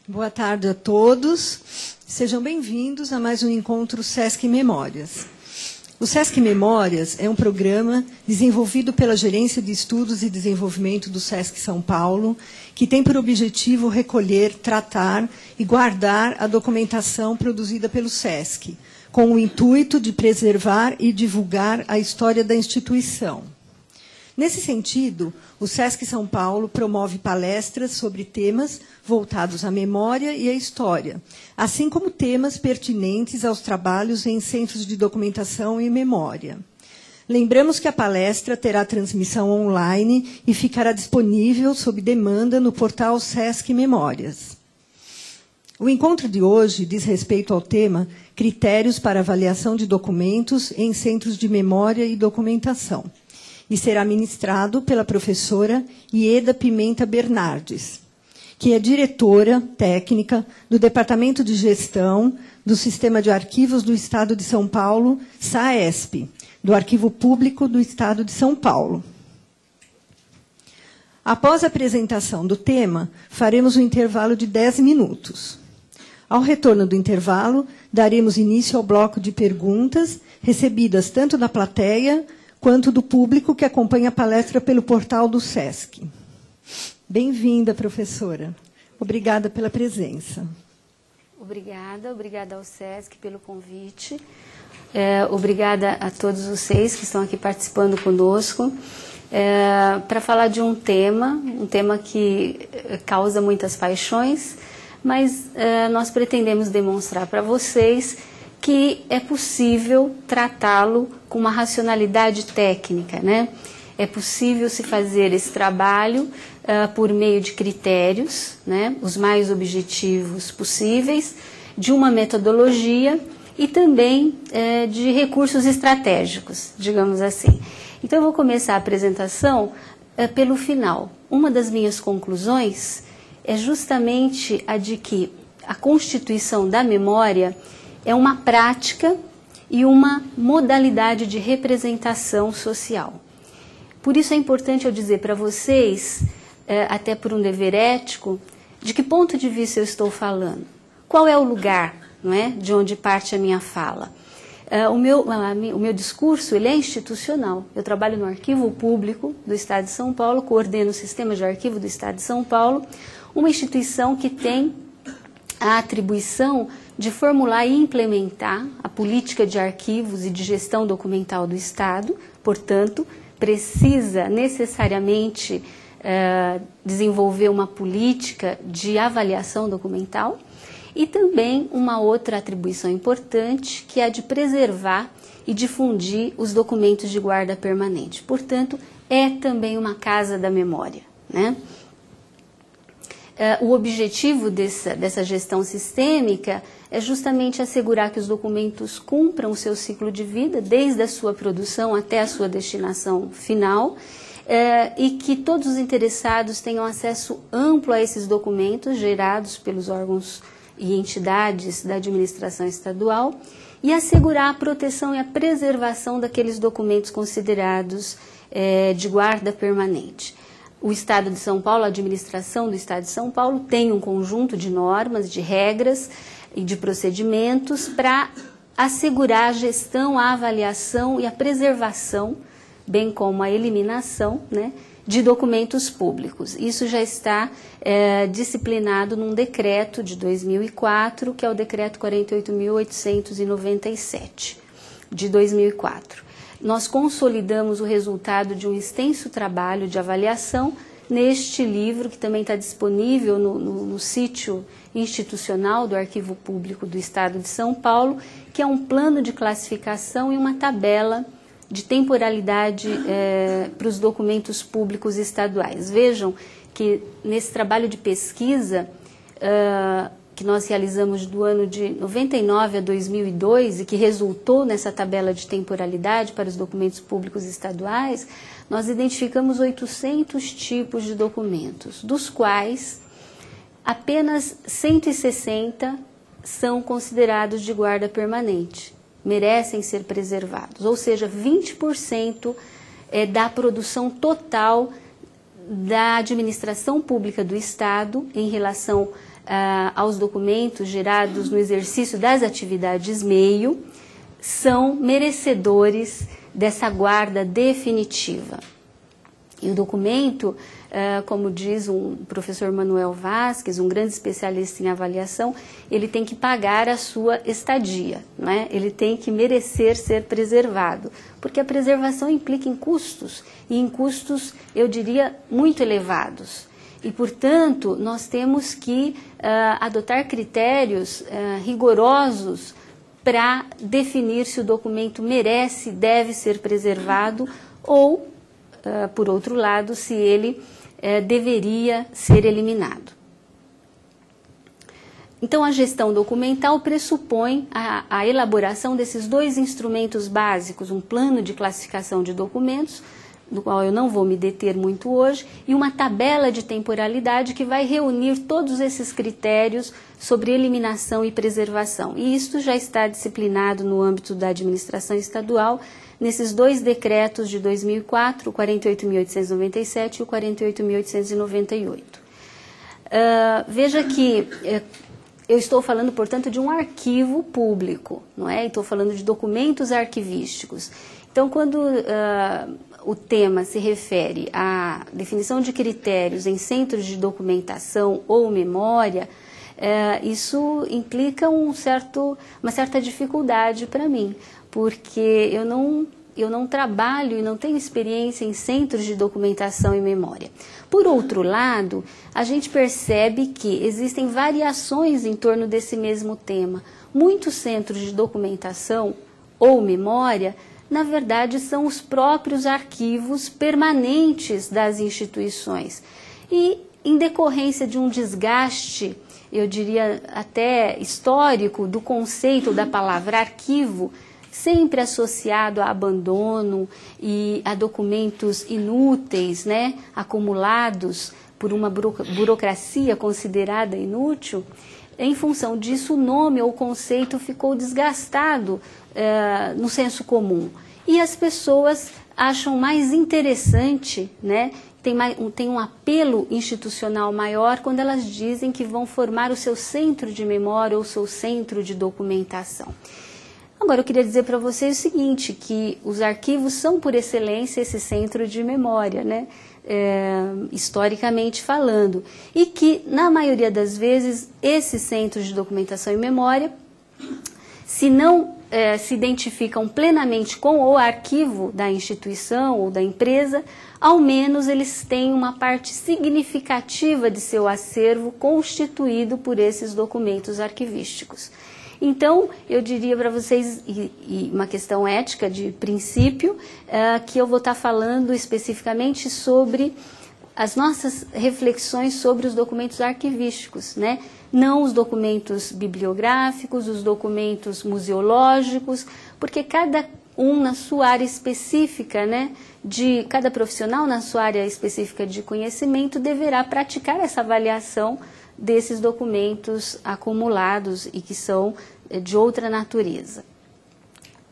Boa tarde a todos. Sejam bem-vindos a mais um encontro Sesc Memórias. O Sesc Memórias é um programa desenvolvido pela Gerência de Estudos e Desenvolvimento do Sesc São Paulo, que tem por objetivo recolher, tratar e guardar a documentação produzida pelo Sesc, com o intuito de preservar e divulgar a história da instituição. Nesse sentido, o Sesc São Paulo promove palestras sobre temas voltados à memória e à história, assim como temas pertinentes aos trabalhos em centros de documentação e memória. Lembramos que a palestra terá transmissão online e ficará disponível sob demanda no portal Sesc Memórias. O encontro de hoje diz respeito ao tema Critérios para avaliação de documentos em centros de memória e documentação, e será ministrado pela professora Ieda Pimenta Bernardes, que é diretora técnica do Departamento de Gestão do Sistema de Arquivos do Estado de São Paulo, SAESP, do Arquivo Público do Estado de São Paulo. Após a apresentação do tema, faremos um intervalo de 10 minutos. Ao retorno do intervalo, daremos início ao bloco de perguntas recebidas tanto da plateia quanto do público que acompanha a palestra pelo portal do Sesc. Bem-vinda, professora. Obrigada pela presença. Obrigada ao Sesc pelo convite. Obrigada a todos vocês que estão aqui participando conosco para falar de um tema que causa muitas paixões, mas nós pretendemos demonstrar para vocês que é possível tratá-lo com uma racionalidade técnica, né? É possível se fazer esse trabalho por meio de critérios, né, os mais objetivos possíveis, de uma metodologia e também de recursos estratégicos, digamos assim. Então, eu vou começar a apresentação pelo final. Uma das minhas conclusões é justamente a de que a constituição da memória é uma prática e uma modalidade de representação social. Por isso é importante eu dizer para vocês, até por um dever ético, de que ponto de vista eu estou falando. Qual é o lugar, não é, de onde parte a minha fala? O meu discurso ele é institucional. Eu trabalho no Arquivo Público do Estado de São Paulo, coordeno o Sistema de Arquivo do Estado de São Paulo, uma instituição que tem a atribuição de formular e implementar a política de arquivos e de gestão documental do Estado, portanto, precisa necessariamente desenvolver uma política de avaliação documental e também uma outra atribuição importante, que é a de preservar e difundir os documentos de guarda permanente. Portanto, é também uma casa da memória, né? O objetivo dessa gestão sistêmica é justamente assegurar que os documentos cumpram o seu ciclo de vida, desde a sua produção até a sua destinação final, e que todos os interessados tenham acesso amplo a esses documentos gerados pelos órgãos e entidades da administração estadual, e assegurar a proteção e a preservação daqueles documentos considerados de guarda permanente. O Estado de São Paulo, a administração do Estado de São Paulo, tem um conjunto de normas, de regras e de procedimentos para assegurar a gestão, a avaliação e a preservação, bem como a eliminação, né, de documentos públicos. Isso já está disciplinado num decreto de 2004, que é o decreto 48.897, de 2004. Nós consolidamos o resultado de um extenso trabalho de avaliação neste livro, que também está disponível no sítio institucional do Arquivo Público do Estado de São Paulo, que é um plano de classificação e uma tabela de temporalidade para os documentos públicos estaduais. Vejam que nesse trabalho de pesquisa que nós realizamos do ano de 99 a 2002 e que resultou nessa tabela de temporalidade para os documentos públicos estaduais, nós identificamos 800 tipos de documentos, dos quais apenas 160 são considerados de guarda permanente, merecem ser preservados, ou seja, 20% da produção total da administração pública do Estado em relação aos documentos gerados no exercício das atividades meio são merecedores dessa guarda definitiva. E o documento, como diz o professor Manuel Vasques, um grande especialista em avaliação, ele tem que pagar a sua estadia, né? Ele tem que merecer ser preservado, porque a preservação implica em custos, e em custos, eu diria, muito elevados. E, portanto, nós temos que adotar critérios rigorosos para definir se o documento merece, deve ser preservado ou, por outro lado, se ele deveria ser eliminado. Então, a gestão documental pressupõe a elaboração desses dois instrumentos básicos, um plano de classificação de documentos, do qual eu não vou me deter muito hoje, e uma tabela de temporalidade que vai reunir todos esses critérios sobre eliminação e preservação. E isto já está disciplinado no âmbito da administração estadual, nesses dois decretos de 2004, o 48.897 e o 48.898. Veja que eu estou falando, portanto, de um arquivo público, não é? Estou falando de documentos arquivísticos. Então, quando o tema se refere à definição de critérios em centros de documentação ou memória, isso implica uma certa dificuldade para mim, porque eu não trabalho e não tenho experiência em centros de documentação e memória. Por outro lado, a gente percebe que existem variações em torno desse mesmo tema. Muitos centros de documentação ou memória, na verdade, são os próprios arquivos permanentes das instituições. E, em decorrência de um desgaste, eu diria até histórico, do conceito da palavra arquivo, sempre associado a abandono e a documentos inúteis, né, acumulados por uma burocracia considerada inútil, em função disso o nome ou o conceito ficou desgastado no senso comum. E as pessoas acham mais interessante, né, tem um apelo institucional maior quando elas dizem que vão formar o seu centro de memória ou o seu centro de documentação. Agora, eu queria dizer para vocês o seguinte, que os arquivos são, por excelência, esse centro de memória, né? Historicamente falando, e que, na maioria das vezes, esses centros de documentação e memória, se não se identificam plenamente com o arquivo da instituição ou da empresa, ao menos eles têm uma parte significativa de seu acervo constituído por esses documentos arquivísticos. Então, eu diria para vocês, e uma questão ética de princípio, que eu vou estar falando especificamente sobre as nossas reflexões sobre os documentos arquivísticos, né? Não os documentos bibliográficos, os documentos museológicos, porque cada um na sua área específica, né? Cada profissional na sua área específica de conhecimento deverá praticar essa avaliação desses documentos acumulados e que são de outra natureza.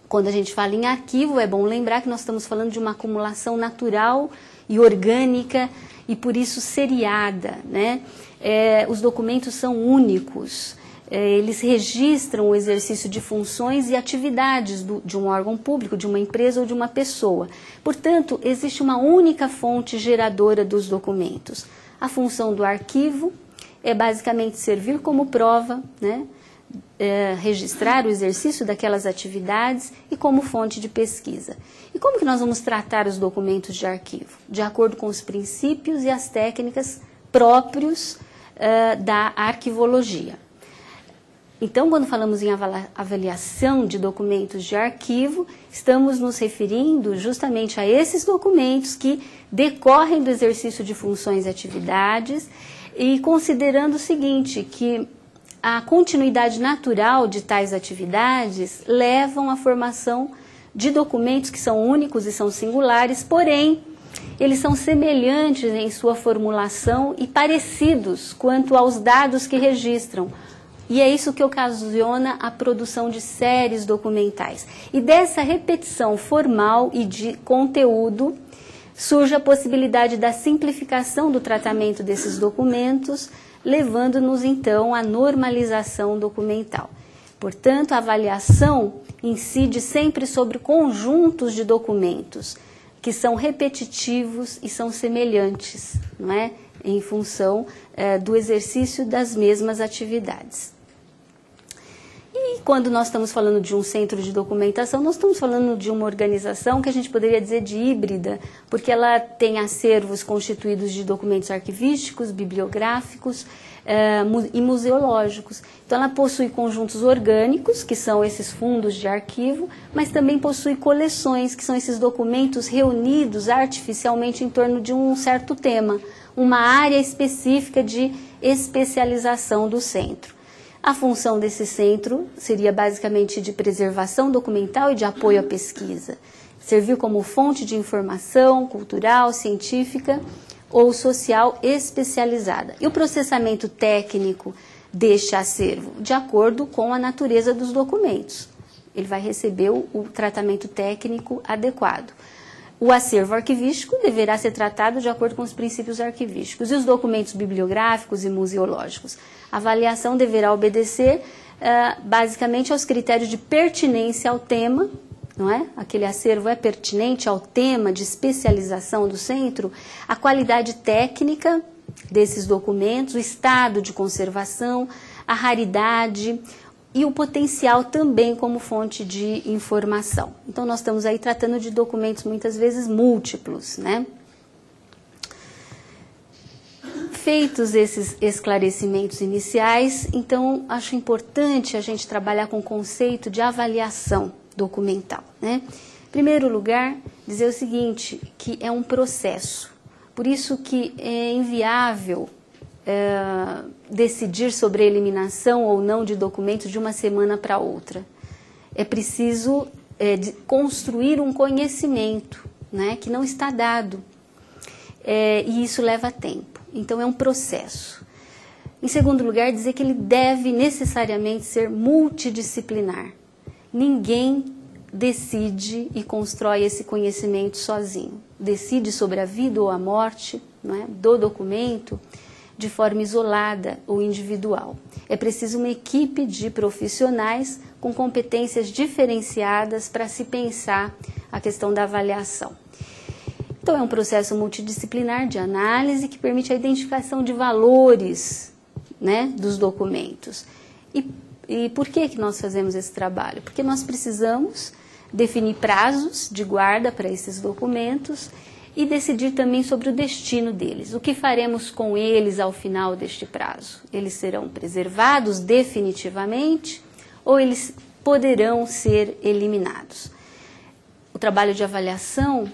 Quando a gente fala em arquivo, é bom lembrar que nós estamos falando de uma acumulação natural e orgânica e por isso seriada, né? Os documentos são únicos, eles registram o exercício de funções e atividades de um órgão público, de uma empresa ou de uma pessoa. Portanto, existe uma única fonte geradora dos documentos. A função do arquivo é basicamente servir como prova, né? Registrar o exercício daquelas atividades e como fonte de pesquisa. E como que nós vamos tratar os documentos de arquivo? De acordo com os princípios e as técnicas próprios da arquivologia. Então, quando falamos em avaliação de documentos de arquivo, estamos nos referindo justamente a esses documentos que decorrem do exercício de funções e atividades e considerando o seguinte, que a continuidade natural de tais atividades levam à formação de documentos que são únicos e são singulares, porém, eles são semelhantes em sua formulação e parecidos quanto aos dados que registram. E é isso que ocasiona a produção de séries documentais. E dessa repetição formal e de conteúdo, surge a possibilidade da simplificação do tratamento desses documentos, levando-nos então à normalização documental. Portanto, a avaliação incide sempre sobre conjuntos de documentos que são repetitivos e são semelhantes, não é? Em função do exercício das mesmas atividades. E quando nós estamos falando de um centro de documentação, nós estamos falando de uma organização que a gente poderia dizer de híbrida, porque ela tem acervos constituídos de documentos arquivísticos, bibliográficos e museológicos. Então ela possui conjuntos orgânicos, que são esses fundos de arquivo, mas também possui coleções, que são esses documentos reunidos artificialmente em torno de um certo tema, uma área específica de especialização do centro. A função desse centro seria basicamente de preservação documental e de apoio à pesquisa, servir como fonte de informação cultural, científica ou social especializada. E o processamento técnico deste acervo, de acordo com a natureza dos documentos. Ele vai receber o tratamento técnico adequado. O acervo arquivístico deverá ser tratado de acordo com os princípios arquivísticos e os documentos bibliográficos e museológicos. A avaliação deverá obedecer basicamente aos critérios de pertinência ao tema, não é? Aquele acervo é pertinente ao tema de especialização do centro, a qualidade técnica desses documentos, o estado de conservação, a raridade e o potencial também como fonte de informação. Então, nós estamos aí tratando de documentos muitas vezes múltiplos, né? Feitos esses esclarecimentos iniciais, então, acho importante a gente trabalhar com o conceito de avaliação documental, né? Em primeiro lugar, dizer o seguinte, que é um processo. Por isso que é inviável decidir sobre a eliminação ou não de documentos de uma semana para outra. É preciso construir um conhecimento, né, que não está dado, e isso leva tempo. Então, é um processo. Em segundo lugar, dizer que ele deve necessariamente ser multidisciplinar. Ninguém decide e constrói esse conhecimento sozinho. Decide sobre a vida ou a morte, não é, do documento de forma isolada ou individual. É preciso uma equipe de profissionais com competências diferenciadas para se pensar a questão da avaliação. Então, é um processo multidisciplinar de análise que permite a identificação de valores, né, dos documentos. E por que nós fazemos esse trabalho? Porque nós precisamos definir prazos de guarda para esses documentos e decidir também sobre o destino deles. O que faremos com eles ao final deste prazo? Eles serão preservados definitivamente ou eles poderão ser eliminados? O trabalho de avaliação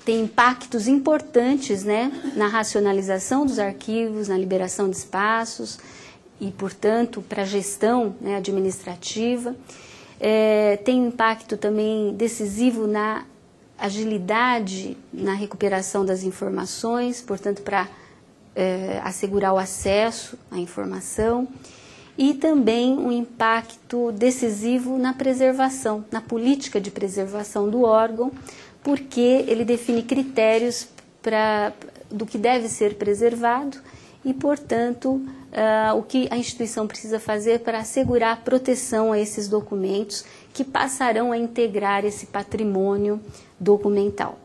tem impactos importantes, né, na racionalização dos arquivos, na liberação de espaços e, portanto, para a gestão, né, administrativa. Tem impacto também decisivo na agilidade na recuperação das informações, portanto, para assegurar o acesso à informação, e também um impacto decisivo na preservação, na política de preservação do órgão, porque ele define critérios do que deve ser preservado e, portanto, o que a instituição precisa fazer para assegurar a proteção a esses documentos que passarão a integrar esse patrimônio documental.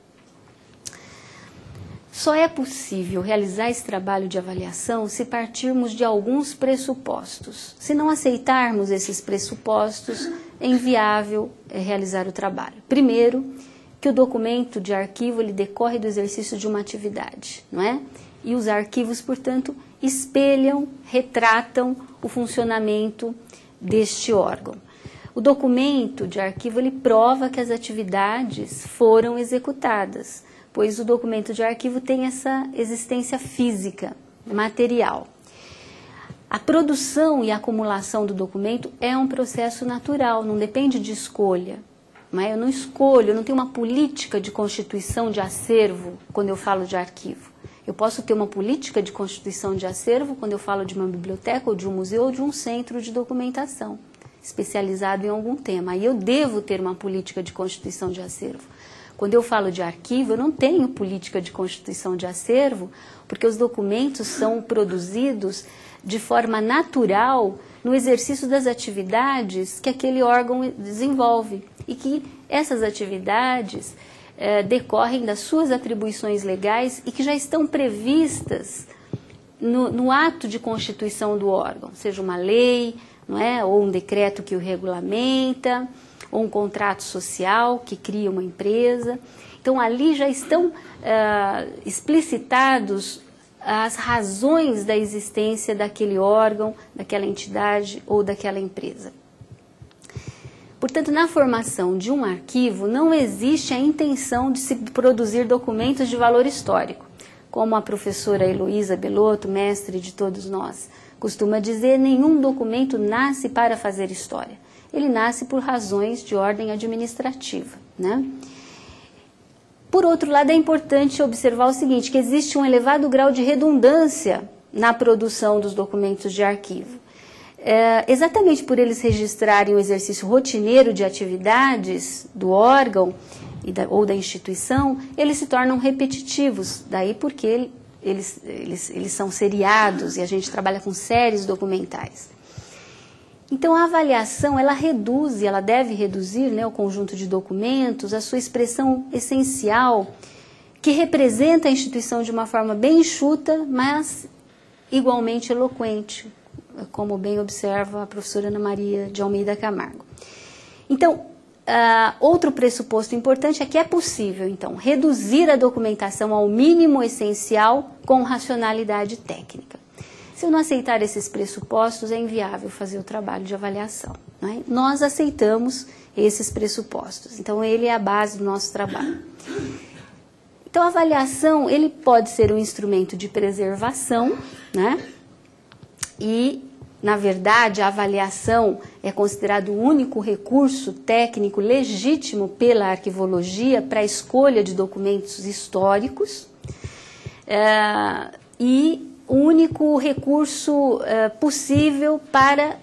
Só é possível realizar esse trabalho de avaliação se partirmos de alguns pressupostos. Se não aceitarmos esses pressupostos, é inviável realizar o trabalho. Primeiro, que o documento de arquivo ele decorre do exercício de uma atividade, não é? E os arquivos, portanto, espelham, retratam o funcionamento deste órgão. O documento de arquivo ele prova que as atividades foram executadas, pois o documento de arquivo tem essa existência física, material. A produção e a acumulação do documento é um processo natural, não depende de escolha. Eu não escolho, eu não tenho uma política de constituição de acervo quando eu falo de arquivo. Eu posso ter uma política de constituição de acervo quando eu falo de uma biblioteca ou de um museu ou de um centro de documentação especializado em algum tema. Aí eu devo ter uma política de constituição de acervo. Quando eu falo de arquivo, eu não tenho política de constituição de acervo, porque os documentos são produzidos de forma natural no exercício das atividades que aquele órgão desenvolve e que essas atividades decorrem das suas atribuições legais e que já estão previstas no ato de constituição do órgão, seja uma lei, não é? Ou um decreto que o regulamenta, ou um contrato social que cria uma empresa. Então, ali já estão explicitados as razões da existência daquele órgão, daquela entidade ou daquela empresa. Portanto, na formação de um arquivo, não existe a intenção de se produzir documentos de valor histórico. Como a professora Heloísa Belotto, mestre de todos nós, costuma dizer, nenhum documento nasce para fazer história. Ele nasce por razões de ordem administrativa, né? Por outro lado, é importante observar o seguinte, que existe um elevado grau de redundância na produção dos documentos de arquivo. Exatamente por eles registrarem o exercício rotineiro de atividades do órgão ou da instituição, eles se tornam repetitivos, daí porque eles são seriados e a gente trabalha com séries documentais. Então, a avaliação, ela deve reduzir, né, o conjunto de documentos, a sua expressão essencial, que representa a instituição de uma forma bem enxuta, mas igualmente eloquente, como bem observa a professora Ana Maria de Almeida Camargo. Então, outro pressuposto importante é que é possível, então, reduzir a documentação ao mínimo essencial com racionalidade técnica. Se eu não aceitar esses pressupostos, é inviável fazer o trabalho de avaliação, né? Nós aceitamos esses pressupostos, então ele é a base do nosso trabalho. Então, a avaliação, ele pode ser um instrumento de preservação, né? E, na verdade, a avaliação é considerado o único recurso técnico legítimo pela arquivologia para a escolha de documentos históricos e o único recurso possível para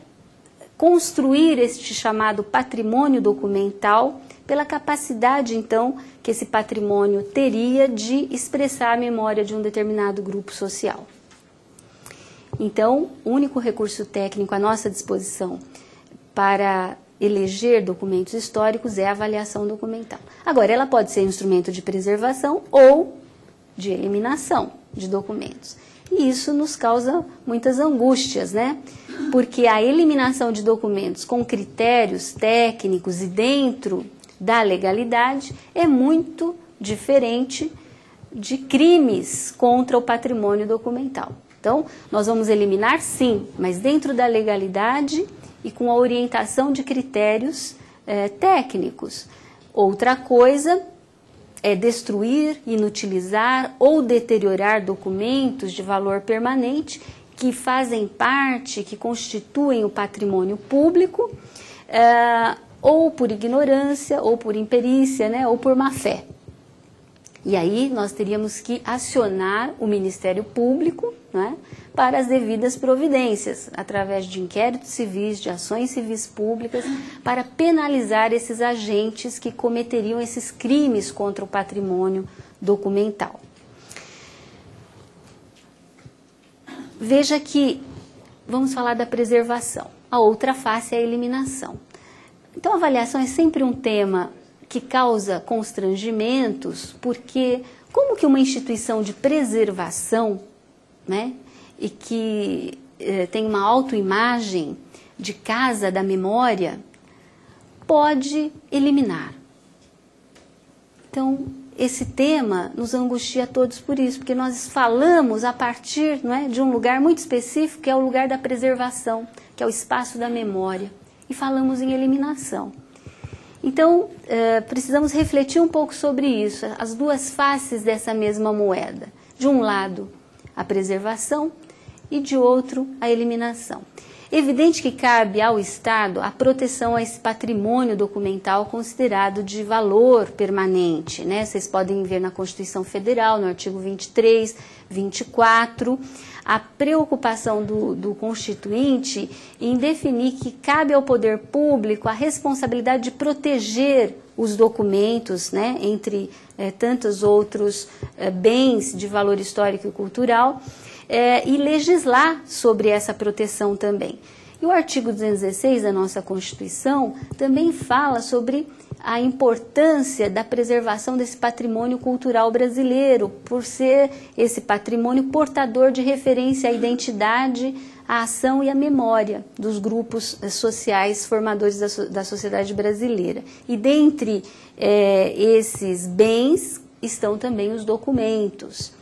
construir este chamado patrimônio documental pela capacidade, então, que esse patrimônio teria de expressar a memória de um determinado grupo social. Então, o único recurso técnico à nossa disposição para eleger documentos históricos é a avaliação documental. Agora, ela pode ser instrumento de preservação ou de eliminação de documentos. E isso nos causa muitas angústias, né? Porque a eliminação de documentos com critérios técnicos e dentro da legalidade é muito diferente de crimes contra o patrimônio documental. Então, nós vamos eliminar sim, mas dentro da legalidade e com a orientação de critérios técnicos. Outra coisa é destruir, inutilizar ou deteriorar documentos de valor permanente que fazem parte, que constituem o patrimônio público, ou por ignorância, ou por imperícia, né, ou por má-fé. E aí nós teríamos que acionar o Ministério Público, né, para as devidas providências, através de inquéritos civis, de ações civis públicas, para penalizar esses agentes que cometeriam esses crimes contra o patrimônio documental. Veja que vamos falar da preservação. A outra face é a eliminação. Então, a avaliação é sempre um tema que causa constrangimentos, porque como que uma instituição de preservação, né, e que tem uma autoimagem de casa da memória, pode eliminar? Então, esse tema nos angustia a todos por isso, porque nós falamos a partir, não é, de um lugar muito específico, que é o lugar da preservação, que é o espaço da memória, e falamos em eliminação. Então, precisamos refletir um pouco sobre isso, as duas faces dessa mesma moeda. De um lado, a preservação, e de outro, a eliminação. Evidente que cabe ao Estado a proteção a esse patrimônio documental considerado de valor permanente, né? Vocês podem ver na Constituição Federal, no artigo 23, 24, a preocupação do Constituinte em definir que cabe ao poder público a responsabilidade de proteger os documentos, né, entre tantos outros bens de valor histórico e cultural, e legislar sobre essa proteção também. E o artigo 216 da nossa Constituição também fala sobre a importância da preservação desse patrimônio cultural brasileiro, por ser esse patrimônio portador de referência à identidade, à ação e à memória dos grupos sociais formadores da sociedade brasileira. E dentre esses bens estão também os documentos.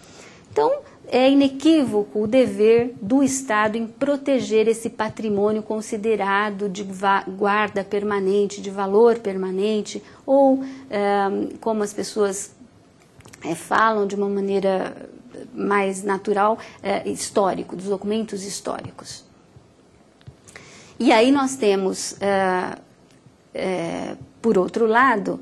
Então, é inequívoco o dever do Estado em proteger esse patrimônio considerado de guarda permanente, de valor permanente, ou, como as pessoas falam de uma maneira mais natural, histórico, dos documentos históricos. E aí nós temos, por outro lado,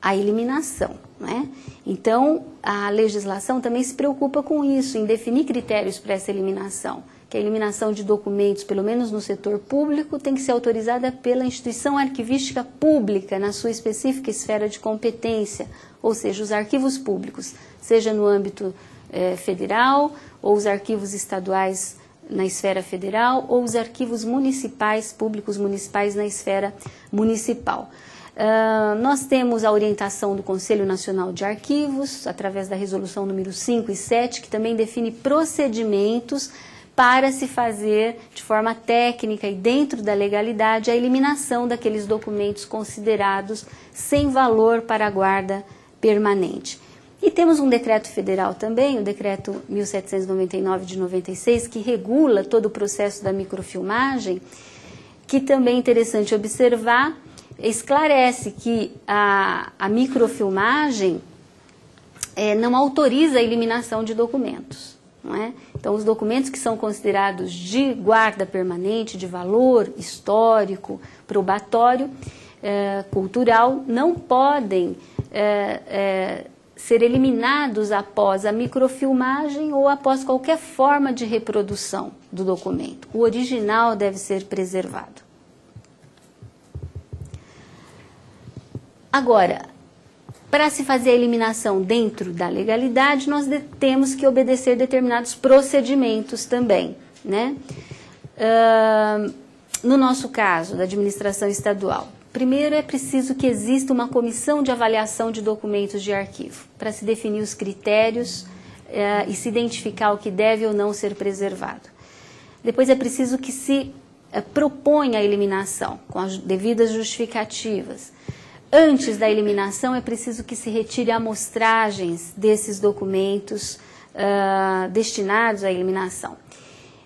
a eliminação, né? Então, a legislação também se preocupa com isso, em definir critérios para essa eliminação, que a eliminação de documentos, pelo menos no setor público, tem que ser autorizada pela instituição arquivística pública, na sua específica esfera de competência, ou seja, os arquivos públicos, seja no âmbito federal, ou os arquivos estaduais na esfera federal, ou os arquivos municipais, públicos municipais na esfera municipal. Nós temos a orientação do Conselho Nacional de Arquivos, através da resolução número 5 e 7, que também define procedimentos para se fazer de forma técnica e dentro da legalidade a eliminação daqueles documentos considerados sem valor para a guarda permanente. E temos um decreto federal também, o decreto 1799 de 96, que regula todo o processo da microfilmagem, que também é interessante observar, esclarece que a microfilmagem não autoriza a eliminação de documentos, não é? Então, os documentos que são considerados de guarda permanente, de valor histórico, probatório, cultural, não podem ser eliminados após a microfilmagem ou após qualquer forma de reprodução do documento. O original deve ser preservado. Agora, para se fazer a eliminação dentro da legalidade, nós temos que obedecer determinados procedimentos também, né? No nosso caso, da administração estadual, primeiro é preciso que exista uma comissão de avaliação de documentos de arquivo, para se definir os critérios e se identificar o que deve ou não ser preservado. Depois é preciso que se proponha a eliminação, com as devidas justificativas. Antes da eliminação, é preciso que se retire amostragens desses documentos destinados à eliminação.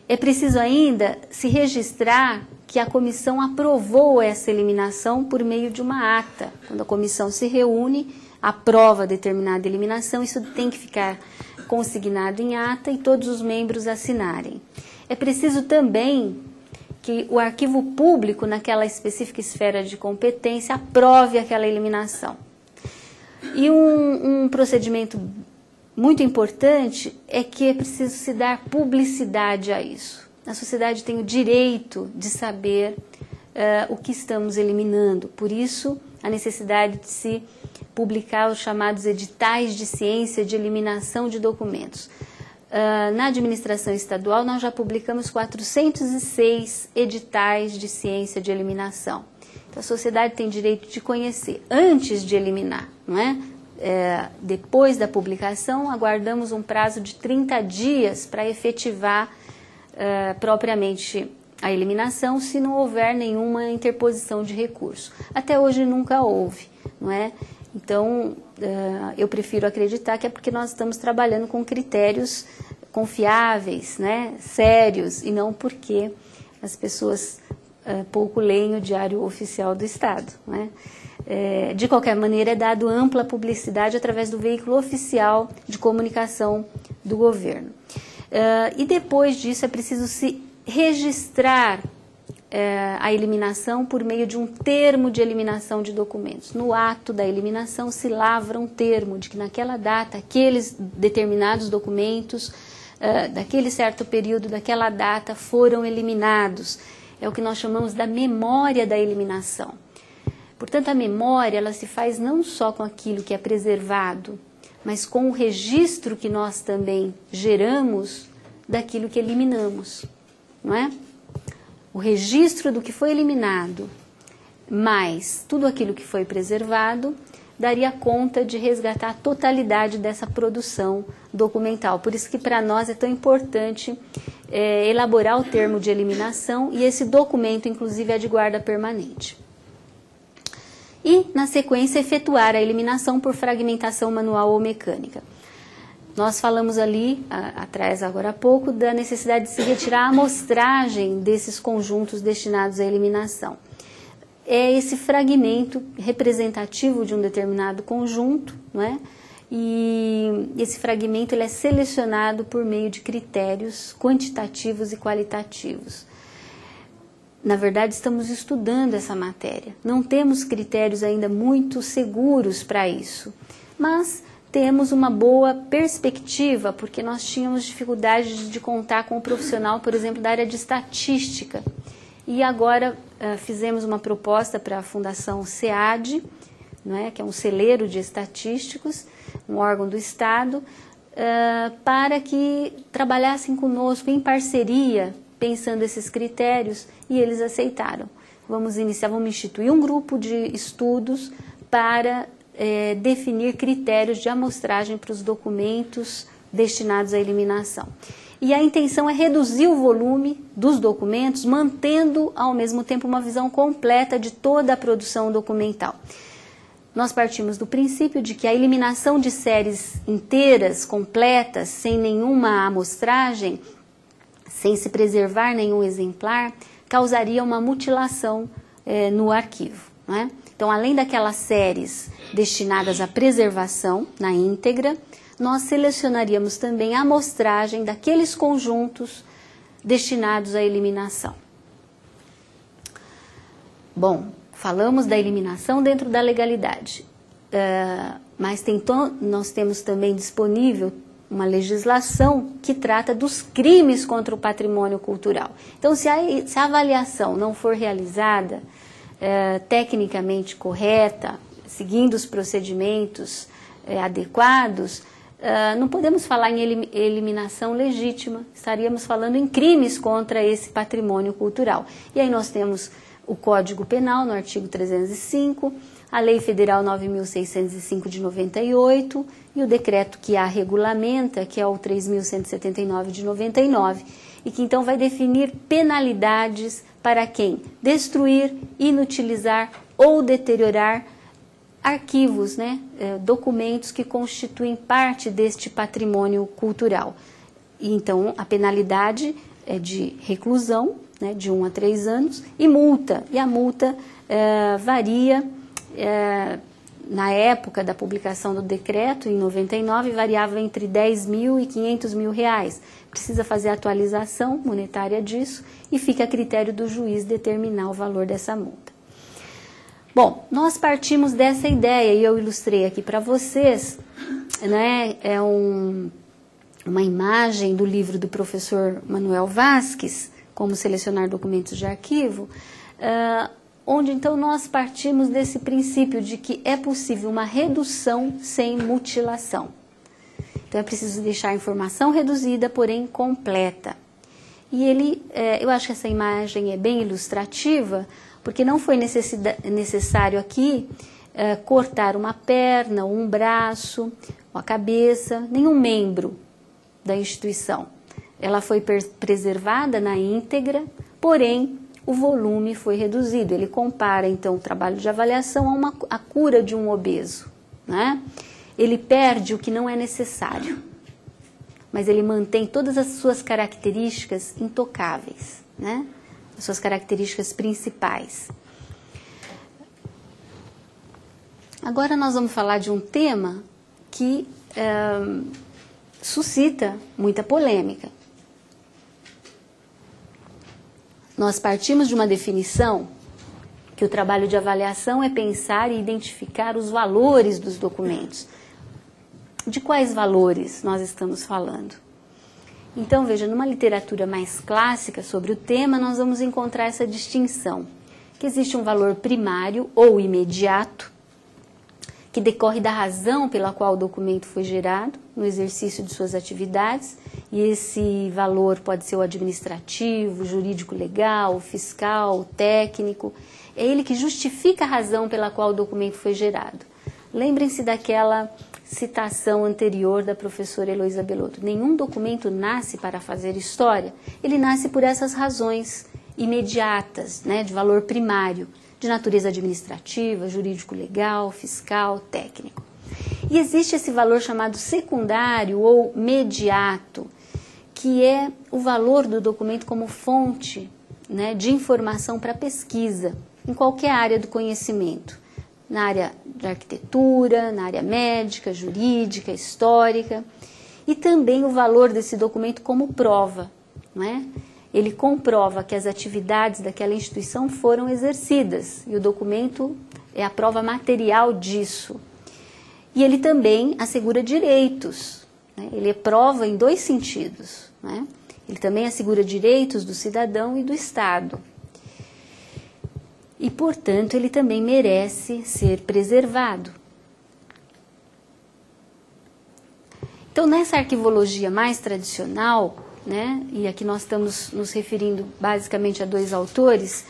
É preciso ainda se registrar que a comissão aprovou essa eliminação por meio de uma ata. Quando a comissão se reúne, aprova determinada eliminação, isso tem que ficar consignado em ata e todos os membros assinarem. É preciso também que o arquivo público, naquela específica esfera de competência, aprove aquela eliminação. E um procedimento muito importante é que é preciso se dar publicidade a isso. A sociedade tem o direito de saber o que estamos eliminando. Por isso, a necessidade de se publicar os chamados editais de ciência de eliminação de documentos. Na administração estadual, nós já publicamos 406 editais de ciência de eliminação. Então, a sociedade tem direito de conhecer antes de eliminar, não é? Depois da publicação, aguardamos um prazo de 30 dias para efetivar propriamente a eliminação, se não houver nenhuma interposição de recurso. Até hoje nunca houve, não é? Então, eu prefiro acreditar que é porque nós estamos trabalhando com critérios confiáveis, né, sérios, e não porque as pessoas pouco leem o Diário Oficial do Estado, né? De qualquer maneira, é dado ampla publicidade através do veículo oficial de comunicação do governo. E depois disso é preciso se registrar a eliminação por meio de um termo de eliminação de documentos. No ato da eliminação se lavra um termo de que naquela data aqueles determinados documentos daquele certo período, daquela data, foram eliminados. É o que nós chamamos da memória da eliminação. Portanto, a memória ela se faz não só com aquilo que é preservado, mas com o registro que nós também geramos daquilo que eliminamos, não é? O registro do que foi eliminado, mais tudo aquilo que foi preservado, daria conta de resgatar a totalidade dessa produção documental. Por isso que para nós é tão importante elaborar o termo de eliminação, e esse documento, inclusive, é de guarda permanente. E, na sequência, efetuar a eliminação por fragmentação manual ou mecânica. Nós falamos ali, atrás agora há pouco, da necessidade de se retirar a amostragem desses conjuntos destinados à eliminação. É esse fragmento representativo de um determinado conjunto, não é? E esse fragmento ele é selecionado por meio de critérios quantitativos e qualitativos. Na verdade, estamos estudando essa matéria. Não temos critérios ainda muito seguros para isso, mas temos uma boa perspectiva, porque nós tínhamos dificuldade de contar com um profissional, por exemplo, da área de estatística. E agora fizemos uma proposta para a Fundação SEAD, né, que é um celeiro de estatísticos, um órgão do Estado, para que trabalhassem conosco em parceria, pensando esses critérios, e eles aceitaram. Vamos instituir um grupo de estudos para definir critérios de amostragem para os documentos destinados à eliminação. E a intenção é reduzir o volume dos documentos, mantendo ao mesmo tempo uma visão completa de toda a produção documental. Nós partimos do princípio de que a eliminação de séries inteiras, completas, sem nenhuma amostragem, sem se preservar nenhum exemplar, causaria uma mutilação no arquivo, não é? Então, além daquelas séries destinadas à preservação na íntegra, nós selecionaríamos também a amostragem daqueles conjuntos destinados à eliminação. Bom, falamos da eliminação dentro da legalidade, mas nós temos também disponível uma legislação que trata dos crimes contra o patrimônio cultural. Então, se a avaliação não for realizada tecnicamente correta, seguindo os procedimentos adequados, não podemos falar em eliminação legítima, estaríamos falando em crimes contra esse patrimônio cultural. E aí nós temos o Código Penal, no artigo 305, a Lei Federal 9.605 de 98 e o decreto que a regulamenta, que é o 3.179 de 99, e que então vai definir penalidades para quem destruir, inutilizar ou deteriorar arquivos, né, documentos que constituem parte deste patrimônio cultural. E então a penalidade é de reclusão, né, de 1 a 3 anos, e multa. E a multa varia, na época da publicação do decreto, em 99, variava entre 10 mil e 500 mil reais. Precisa fazer a atualização monetária disso e fica a critério do juiz determinar o valor dessa multa. Bom, nós partimos dessa ideia e eu ilustrei aqui para vocês, né, uma imagem do livro do professor Manuel Vasques, Como Selecionar Documentos de Arquivo, onde então nós partimos desse princípio de que é possível uma redução sem mutilação. Então é preciso deixar a informação reduzida, porém completa. E eu acho que essa imagem é bem ilustrativa, porque não foi necessário aqui cortar uma perna, ou um braço, ou a cabeça, nenhum membro da instituição. Ela foi preservada na íntegra, porém o volume foi reduzido. Ele compara então o trabalho de avaliação a cura de um obeso, né? Ele perde o que não é necessário, mas ele mantém todas as suas características intocáveis, né? As suas características principais. Agora nós vamos falar de um tema que suscita muita polêmica. nós partimos de uma definição que o trabalho de avaliação é pensar e identificar os valores dos documentos. De quais valores nós estamos falando? Então, veja, numa literatura mais clássica sobre o tema, nós vamos encontrar essa distinção, que existe um valor primário ou imediato, que decorre da razão pela qual o documento foi gerado, no exercício de suas atividades, e esse valor pode ser o administrativo, jurídico legal, fiscal, técnico. É ele que justifica a razão pela qual o documento foi gerado. Lembrem-se daquela citação anterior da professora Heloísa Belotto. Nenhum documento nasce para fazer história, ele nasce por essas razões imediatas, né, de valor primário, de natureza administrativa, jurídico-legal, fiscal, técnico. E existe esse valor chamado secundário ou mediato, que é o valor do documento como fonte, né, de informação para pesquisa, em qualquer área do conhecimento. Na área de arquitetura, na área médica, jurídica, histórica, e também o valor desse documento como prova, não é? Ele comprova que as atividades daquela instituição foram exercidas, e o documento é a prova material disso. E ele também assegura direitos, né? Ele é prova em dois sentidos, né? Ele também assegura direitos do cidadão e do Estado. E, portanto, ele também merece ser preservado. Então, nessa arquivologia mais tradicional, né, e aqui nós estamos nos referindo basicamente a dois autores,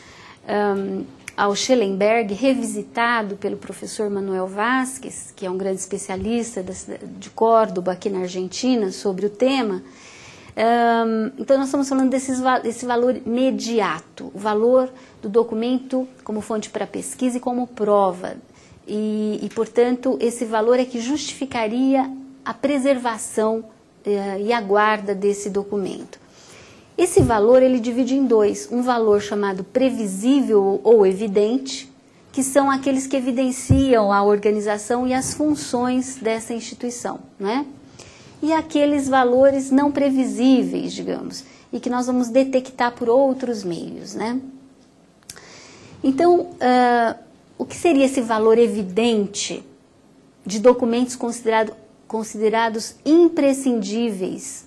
ao Schellenberg, revisitado pelo professor Manuel Vázquez, que é um grande especialista de Córdoba, aqui na Argentina, sobre o tema. Então, nós estamos falando desse valor mediato, o valor do documento como fonte para pesquisa e como prova. E, portanto, esse valor é que justificaria a preservação e a guarda desse documento. Esse valor ele divide em dois, um valor chamado previsível ou evidente, que são aqueles que evidenciam a organização e as funções dessa instituição, né? E aqueles valores não previsíveis, digamos, e que nós vamos detectar por outros meios, né? Então, o que seria esse valor evidente de documentos considerados imprescindíveis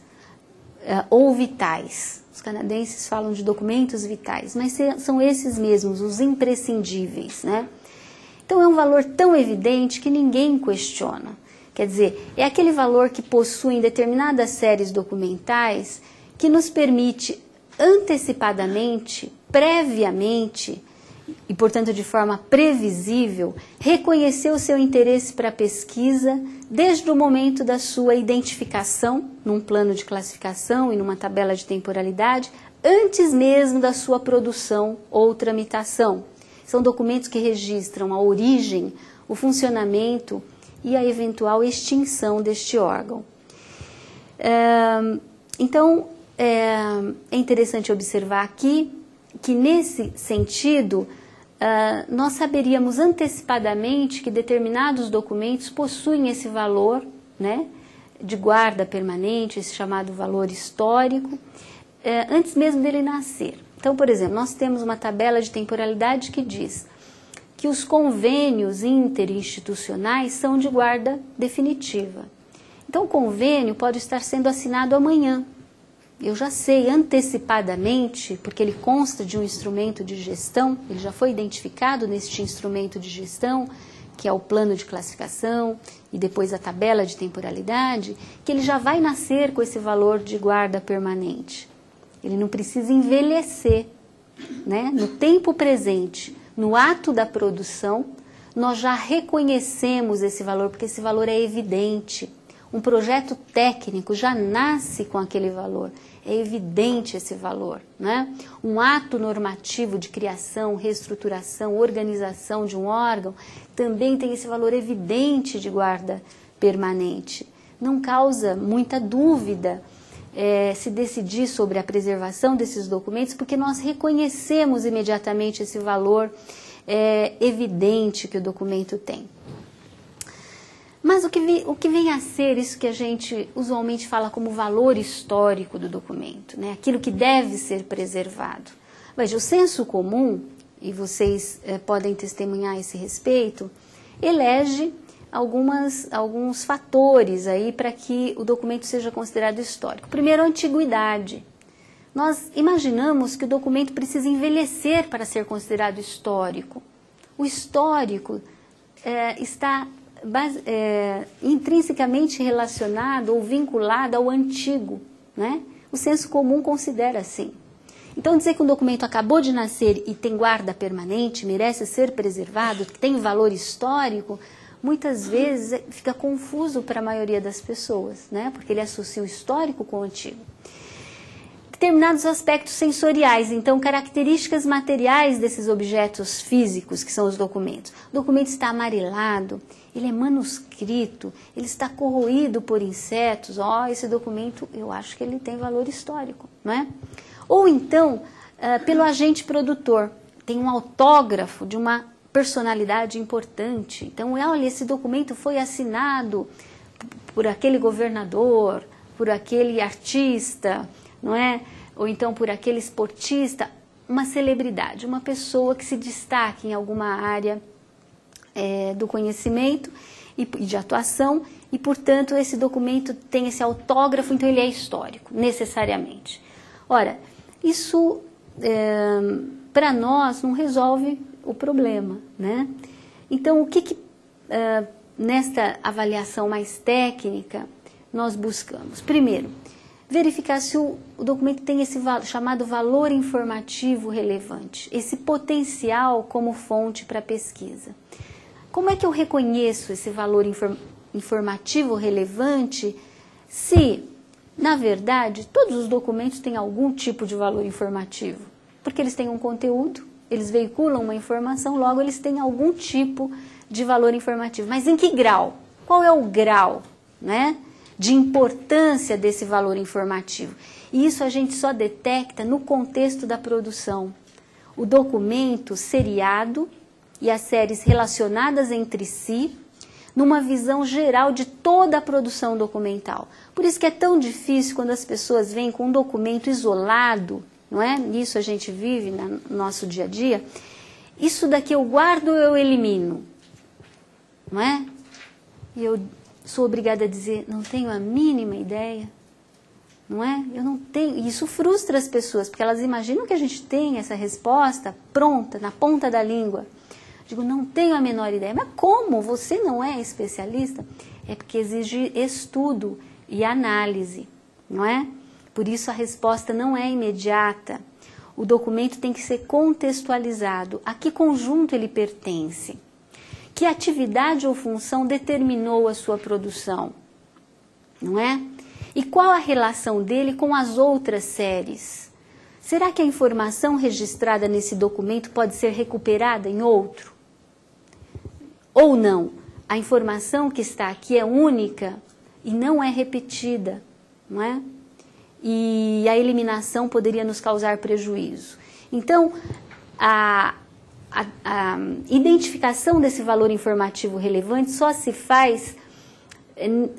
ou vitais? Os canadenses falam de documentos vitais, mas são esses mesmos, os imprescindíveis, né? Então, é um valor tão evidente que ninguém questiona. Quer dizer, é aquele valor que possuem determinadas séries documentais que nos permite antecipadamente, previamente e, portanto, de forma previsível, reconhecer o seu interesse para a pesquisa desde o momento da sua identificação num plano de classificação e numa tabela de temporalidade, antes mesmo da sua produção ou tramitação. São documentos que registram a origem, o funcionamento e a eventual extinção deste órgão. Então, é interessante observar aqui que, nesse sentido, nós saberíamos antecipadamente que determinados documentos possuem esse valor, né, de guarda permanente, esse chamado valor histórico, antes mesmo dele nascer. Então, por exemplo, nós temos uma tabela de temporalidade que diz que os convênios interinstitucionais são de guarda definitiva. Então, o convênio pode estar sendo assinado amanhã. Eu já sei antecipadamente, porque ele consta de um instrumento de gestão, ele já foi identificado neste instrumento de gestão, que é o plano de classificação e depois a tabela de temporalidade, que ele já vai nascer com esse valor de guarda permanente. Ele não precisa envelhecer, né? No tempo presente, no ato da produção, nós já reconhecemos esse valor, porque esse valor é evidente. Um projeto técnico já nasce com aquele valor, é evidente esse valor, né? Um ato normativo de criação, reestruturação, organização de um órgão também tem esse valor evidente de guarda permanente. Não causa muita dúvida se decidir sobre a preservação desses documentos, porque nós reconhecemos imediatamente esse valor evidente que o documento tem. Mas o que vem a ser isso que a gente usualmente fala como valor histórico do documento, né? Aquilo que deve ser preservado. Veja, o senso comum, e vocês podem testemunhar a esse respeito, elege alguns fatores aí para que o documento seja considerado histórico. Primeiro, a antiguidade. Nós imaginamos que o documento precisa envelhecer para ser considerado histórico. O histórico está intrinsecamente relacionado ou vinculado ao antigo, né? O senso comum considera assim. Então, dizer que um documento acabou de nascer e tem guarda permanente, merece ser preservado, tem valor histórico, muitas vezes fica confuso para a maioria das pessoas, né? Porque ele associa o histórico com o antigo. Determinados aspectos sensoriais, então características materiais desses objetos físicos, que são os documentos. O documento está amarelado, ele é manuscrito, ele está corroído por insetos. Esse documento, eu acho que ele tem valor histórico, não é? Ou então, pelo agente produtor, tem um autógrafo de uma personalidade importante. Então, olha, esse documento foi assinado por aquele governador, por aquele artista, não é? Ou então por aquele esportista, uma celebridade, uma pessoa que se destaque em alguma área do conhecimento e de atuação, e, portanto, esse documento tem esse autógrafo, então ele é histórico, necessariamente. Ora, isso, para nós, não resolve o problema, né? Então, o que nesta avaliação mais técnica nós buscamos? Primeiro, verificar se o documento tem esse chamado valor informativo relevante, esse potencial como fonte para pesquisa. Como é que eu reconheço esse valor informativo relevante se, na verdade, todos os documentos têm algum tipo de valor informativo? Porque eles têm um conteúdo, eles veiculam uma informação, logo eles têm algum tipo de valor informativo. Mas em que grau? Qual é o grau, né, de importância desse valor informativo? E isso a gente só detecta no contexto da produção. O documento seriado e as séries relacionadas entre si, numa visão geral de toda a produção documental. Por isso que é tão difícil quando as pessoas vêm com um documento isolado, não é? Isso a gente vive no nosso dia a dia. Isso daqui eu guardo ou eu elimino? Não é? E eu sou obrigada a dizer, não tenho a mínima ideia, não é? Eu não tenho. E isso frustra as pessoas, porque elas imaginam que a gente tem essa resposta pronta, na ponta da língua. Digo, não tenho a menor ideia. Mas como? Você não é especialista? É porque exige estudo e análise, não é? Por isso a resposta não é imediata. O documento tem que ser contextualizado. A que conjunto ele pertence? Que atividade ou função determinou a sua produção? Não é? E qual a relação dele com as outras séries? Será que a informação registrada nesse documento pode ser recuperada em outro? Ou não? A informação que está aqui é única e não é repetida, não é? E a eliminação poderia nos causar prejuízo. Então, a identificação desse valor informativo relevante só se faz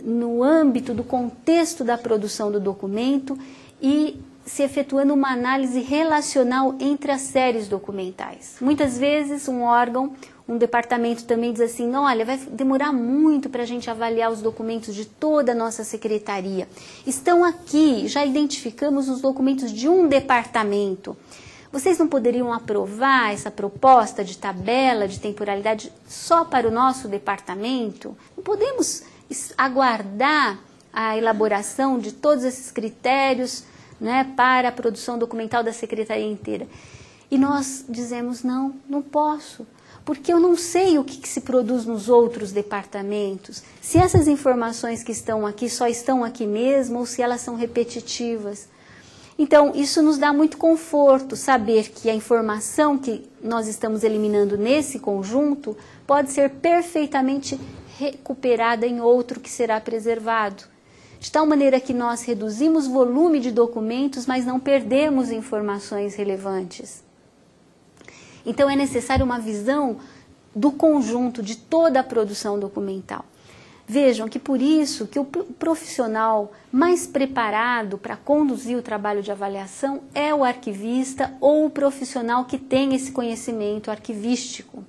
no âmbito do contexto da produção do documento e se efetuando uma análise relacional entre as séries documentais. Muitas vezes um órgão, um departamento também diz assim, olha, vai demorar muito para a gente avaliar os documentos de toda a nossa secretaria. Estão aqui, já identificamos os documentos de um departamento. Vocês não poderiam aprovar essa proposta de tabela de temporalidade só para o nosso departamento? Não podemos aguardar a elaboração de todos esses critérios, né, para a produção documental da secretaria inteira. E nós dizemos, não posso, porque eu não sei o que se produz nos outros departamentos, se essas informações que estão aqui só estão aqui mesmo ou se elas são repetitivas. Então, isso nos dá muito conforto, saber que a informação que nós estamos eliminando nesse conjunto pode ser perfeitamente recuperada em outro que será preservado. De tal maneira que nós reduzimos o volume de documentos, mas não perdemos informações relevantes. Então, é necessário uma visão do conjunto, de toda a produção documental. Vejam que por isso que o profissional mais preparado para conduzir o trabalho de avaliação é o arquivista ou o profissional que tem esse conhecimento arquivístico.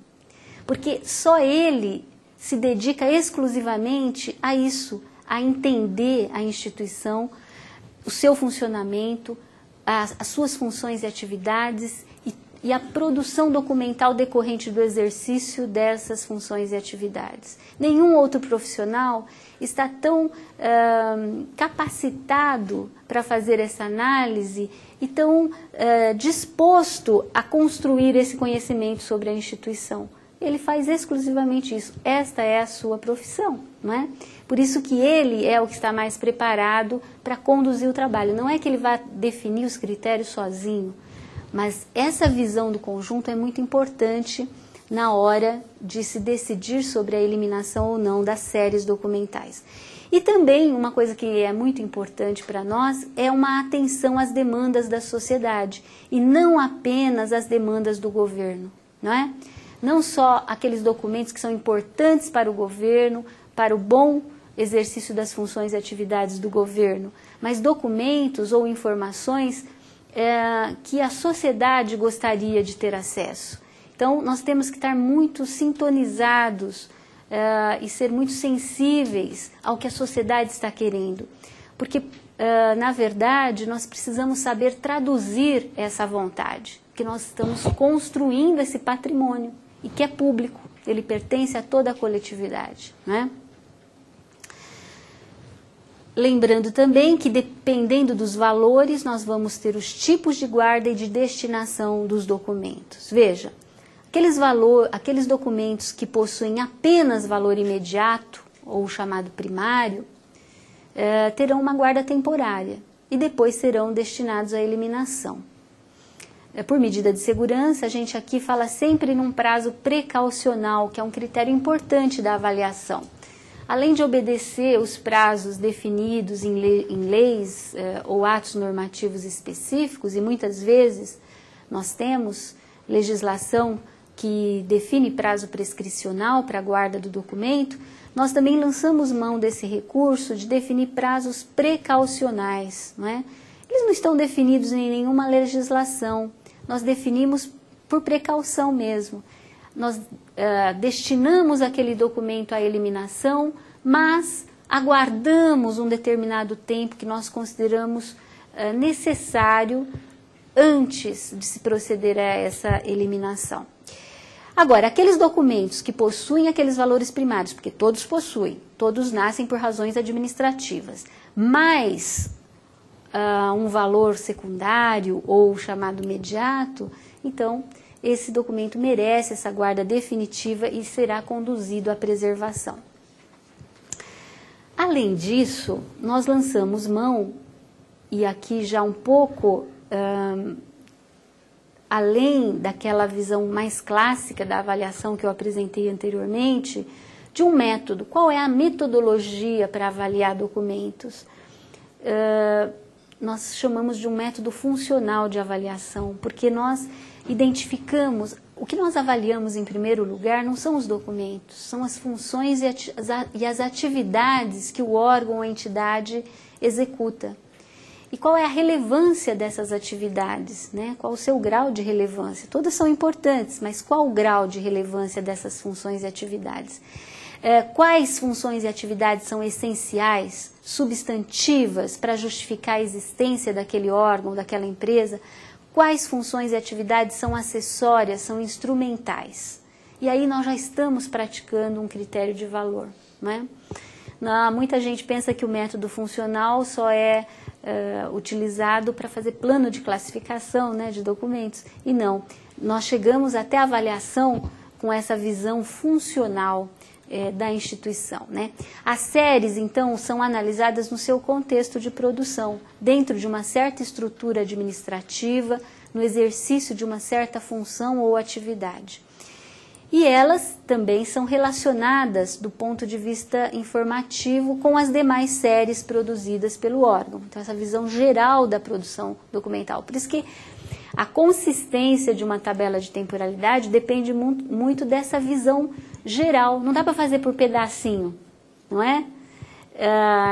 Porque só ele se dedica exclusivamente a isso, a entender a instituição, o seu funcionamento, as suas funções e atividades e a produção documental decorrente do exercício dessas funções e atividades. Nenhum outro profissional está tão capacitado para fazer essa análise e tão disposto a construir esse conhecimento sobre a instituição. Ele faz exclusivamente isso. Esta é a sua profissão, não é? Por isso que ele é o que está mais preparado para conduzir o trabalho. Não é que ele vá definir os critérios sozinho, mas essa visão do conjunto é muito importante na hora de se decidir sobre a eliminação ou não das séries documentais. E também uma coisa que é muito importante para nós é uma atenção às demandas da sociedade e não apenas às demandas do governo, não é? Não só aqueles documentos que são importantes para o governo, para o bom exercício das funções e atividades do governo, mas documentos ou informações que a sociedade gostaria de ter acesso. Então, nós temos que estar muito sintonizados e ser muito sensíveis ao que a sociedade está querendo. Porque, na verdade, nós precisamos saber traduzir essa vontade, porque nós estamos construindo esse patrimônio, e que é público, ele pertence a toda a coletividade, né? Lembrando também que, dependendo dos valores, nós vamos ter os tipos de guarda e de destinação dos documentos. Veja, aqueles documentos que possuem apenas valor imediato, ou chamado primário, terão uma guarda temporária e depois serão destinados à eliminação. Por medida de segurança, a gente aqui fala sempre num prazo precaucional, que é um critério importante da avaliação. Além de obedecer os prazos definidos em leis ou atos normativos específicos, e muitas vezes nós temos legislação que define prazo prescricional para a guarda do documento, nós também lançamos mão desse recurso de definir prazos precaucionais, não é? Eles não estão definidos em nenhuma legislação, nós definimos por precaução mesmo. Nós destinamos aquele documento à eliminação, mas aguardamos um determinado tempo que nós consideramos necessário antes de se proceder a essa eliminação. Agora, aqueles documentos que possuem aqueles valores primários, porque todos possuem, todos nascem por razões administrativas, mas um valor secundário ou chamado imediato, então esse documento merece essa guarda definitiva e será conduzido à preservação. Além disso, nós lançamos mão, e aqui já um pouco além daquela visão mais clássica da avaliação que eu apresentei anteriormente, de um método. Qual é a metodologia para avaliar documentos? Nós chamamos de um método funcional de avaliação, porque nós identificamos, o que nós avaliamos em primeiro lugar não são os documentos, são as funções e as atividades que o órgão ou a entidade executa. E qual é a relevância dessas atividades, né? Qual o seu grau de relevância? Todas são importantes, mas qual o grau de relevância dessas funções e atividades? Quais funções e atividades são essenciais, substantivas, para justificar a existência daquele órgão, daquela empresa? Quais funções e atividades são acessórias, são instrumentais? E aí nós já estamos praticando um critério de valor, não é? Muita gente pensa que o método funcional só é utilizado para fazer plano de classificação, né, de documentos. E não, nós chegamos até a avaliação com essa visão funcional da instituição, né? As séries, então, são analisadas no seu contexto de produção, dentro de uma certa estrutura administrativa, no exercício de uma certa função ou atividade. E elas também são relacionadas do ponto de vista informativo com as demais séries produzidas pelo órgão. Então, essa visão geral da produção documental. Por isso que a consistência de uma tabela de temporalidade depende muito dessa visão geral. Não dá para fazer por pedacinho, não é?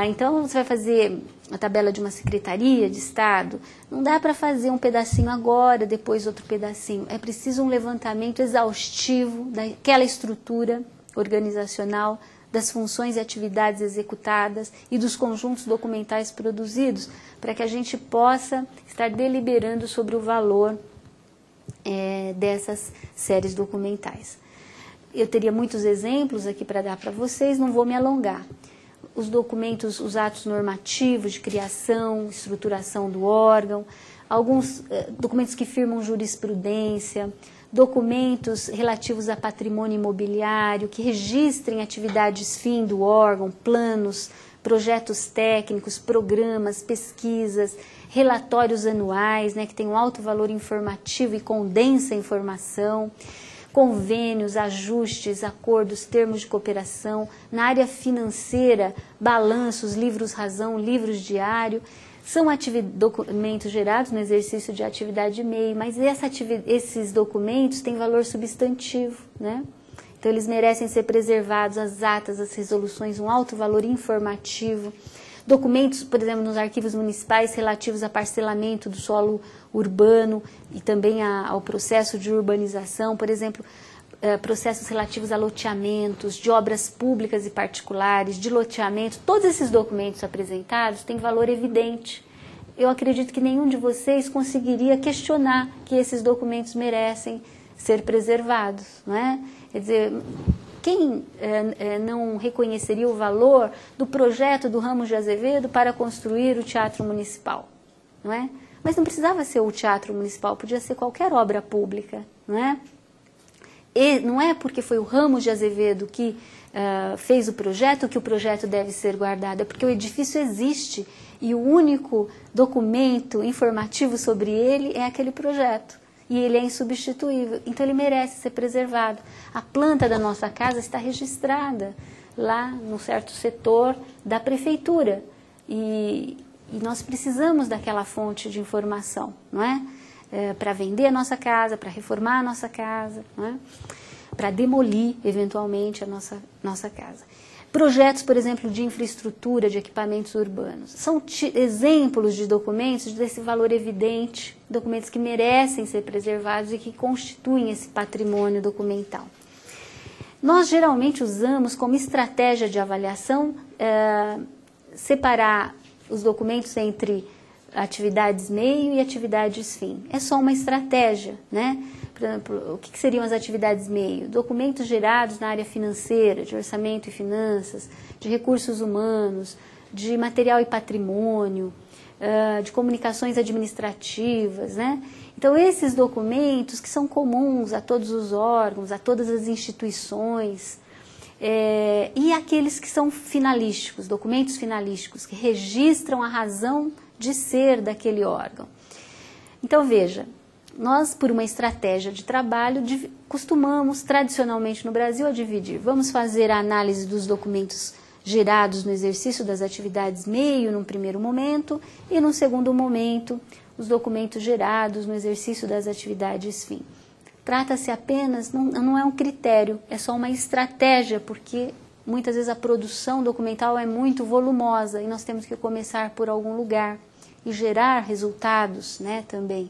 Então, você vai fazer a tabela de uma secretaria de Estado, não dá para fazer um pedacinho agora, depois outro pedacinho. É preciso um levantamento exaustivo daquela estrutura organizacional, das funções e atividades executadas e dos conjuntos documentais produzidos, para que a gente possa estar deliberando sobre o valor dessas séries documentais. Eu teria muitos exemplos aqui para dar para vocês, não vou me alongar. Os documentos, os atos normativos de criação, estruturação do órgão, alguns documentos que firmam jurisprudência, documentos relativos a patrimônio imobiliário, que registrem atividades fim do órgão, planos, projetos técnicos, programas, pesquisas, relatórios anuais, né, que tem um alto valor informativo e condensa a informação, convênios, ajustes, acordos, termos de cooperação, na área financeira, balanços, livros-razão, livros diário, são documentos gerados no exercício de atividade de meio, mas esses documentos têm valor substantivo, né? Então eles merecem ser preservados, as atas, as resoluções, um alto valor informativo. Documentos, por exemplo, nos arquivos municipais relativos a parcelamento do solo urbano e também ao processo de urbanização, por exemplo, processos relativos a loteamentos, de obras públicas e particulares, de loteamento, todos esses documentos apresentados têm valor evidente. Eu acredito que nenhum de vocês conseguiria questionar que esses documentos merecem ser preservados, não é? Quer dizer, quem não reconheceria o valor do projeto do Ramos de Azevedo para construir o Teatro Municipal, não é? Mas não precisava ser o Teatro Municipal, podia ser qualquer obra pública, não é? E não é porque foi o Ramos de Azevedo que fez o projeto que o projeto deve ser guardado, é porque o edifício existe e o único documento informativo sobre ele é aquele projeto. E ele é insubstituível, então ele merece ser preservado. A planta da nossa casa está registrada lá num certo setor da prefeitura e nós precisamos daquela fonte de informação, não é? Para vender a nossa casa, para reformar a nossa casa, não é? Para demolir eventualmente a nossa casa. Projetos, por exemplo, de infraestrutura, de equipamentos urbanos. São exemplos de documentos desse valor evidente, documentos que merecem ser preservados e que constituem esse patrimônio documental. Nós geralmente usamos como estratégia de avaliação separar os documentos entre atividades meio e atividades fim. É só uma estratégia, né? Por exemplo, o que seriam as atividades meio? Documentos gerados na área financeira, de orçamento e finanças, de recursos humanos, de material e patrimônio, de comunicações administrativas, né? Então, esses documentos que são comuns a todos os órgãos, a todas as instituições, e aqueles que são finalísticos, documentos finalísticos, que registram a razão de ser daquele órgão. Então, veja, nós, por uma estratégia de trabalho, costumamos, tradicionalmente no Brasil, a dividir. Vamos fazer a análise dos documentos gerados no exercício das atividades meio, num primeiro momento, e num segundo momento, os documentos gerados no exercício das atividades fim. Trata-se apenas, não é um critério, é só uma estratégia, porque muitas vezes a produção documental é muito volumosa e nós temos que começar por algum lugar e gerar resultados, né, também.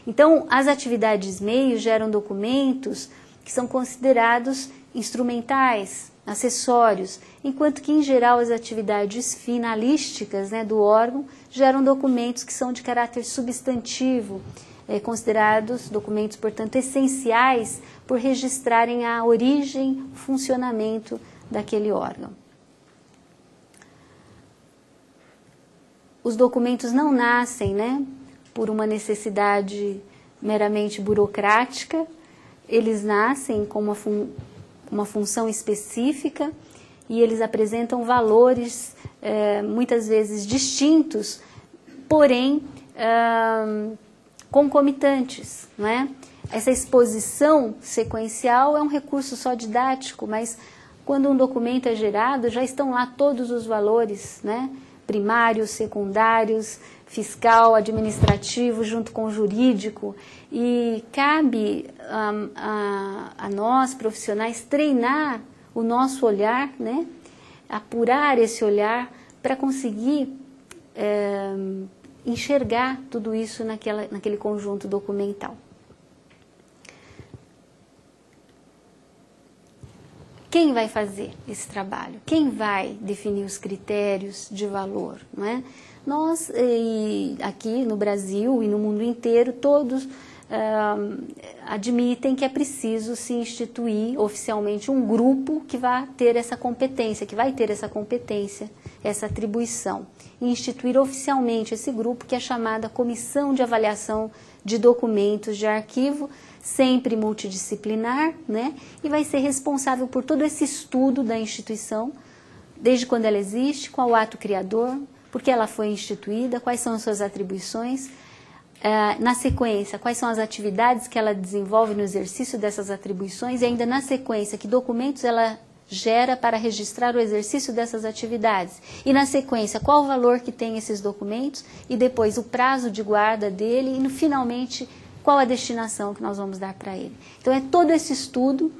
Então, as atividades meio geram documentos que são considerados instrumentais, acessórios, enquanto que, em geral, as atividades finalísticas, né, do órgão geram documentos que são de caráter substantivo, considerados documentos, portanto, essenciais por registrarem a origem, o funcionamento daquele órgão. Os documentos não nascem, né, por uma necessidade meramente burocrática, eles nascem com uma função específica e eles apresentam valores muitas vezes distintos, porém concomitantes, não é? Essa exposição sequencial é um recurso só didático, mas quando um documento é gerado, já estão lá todos os valores, né? Primários, secundários, fiscal, administrativo, junto com o jurídico, e cabe a nós, profissionais, treinar o nosso olhar, né? apurar esse olhar para conseguir enxergar tudo isso naquele conjunto documental. Quem vai fazer esse trabalho? Quem vai definir os critérios de valor? Não é? Nós, aqui no Brasil e no mundo inteiro, todos admitem que é preciso se instituir oficialmente um grupo que vai ter essa competência, essa atribuição. E instituir oficialmente esse grupo, que é chamada Comissão de Avaliação de Documentos de Arquivo, sempre multidisciplinar, né? E vai ser responsável por todo esse estudo da instituição, desde quando ela existe, qual o ato criador, por que ela foi instituída, quais são as suas atribuições, na sequência, quais são as atividades que ela desenvolve no exercício dessas atribuições, e ainda na sequência, que documentos ela gera para registrar o exercício dessas atividades, e na sequência, qual o valor que tem esses documentos, e depois o prazo de guarda dele, e finalmente, qual a destinação que nós vamos dar para ele. Então, é todo esse estudo,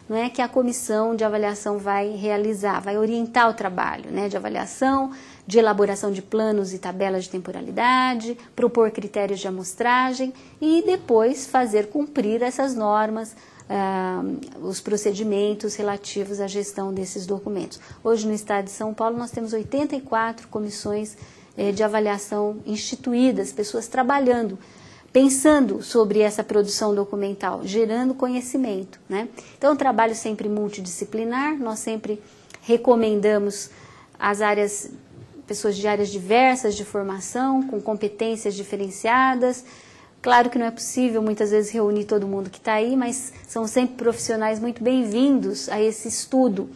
não é, que a comissão de avaliação vai realizar, vai orientar o trabalho, né, de avaliação, de elaboração de planos e tabelas de temporalidade, propor critérios de amostragem e depois fazer cumprir essas normas, os procedimentos relativos à gestão desses documentos. Hoje, no estado de São Paulo, nós temos 84 comissões de avaliação instituídas, pessoas trabalhando, pensando sobre essa produção documental, gerando conhecimento, né? Então, um trabalho sempre multidisciplinar, nós sempre recomendamos pessoas de áreas diversas de formação, com competências diferenciadas. Claro que não é possível, muitas vezes, reunir todo mundo que está aí, mas são sempre profissionais muito bem-vindos a esse estudo.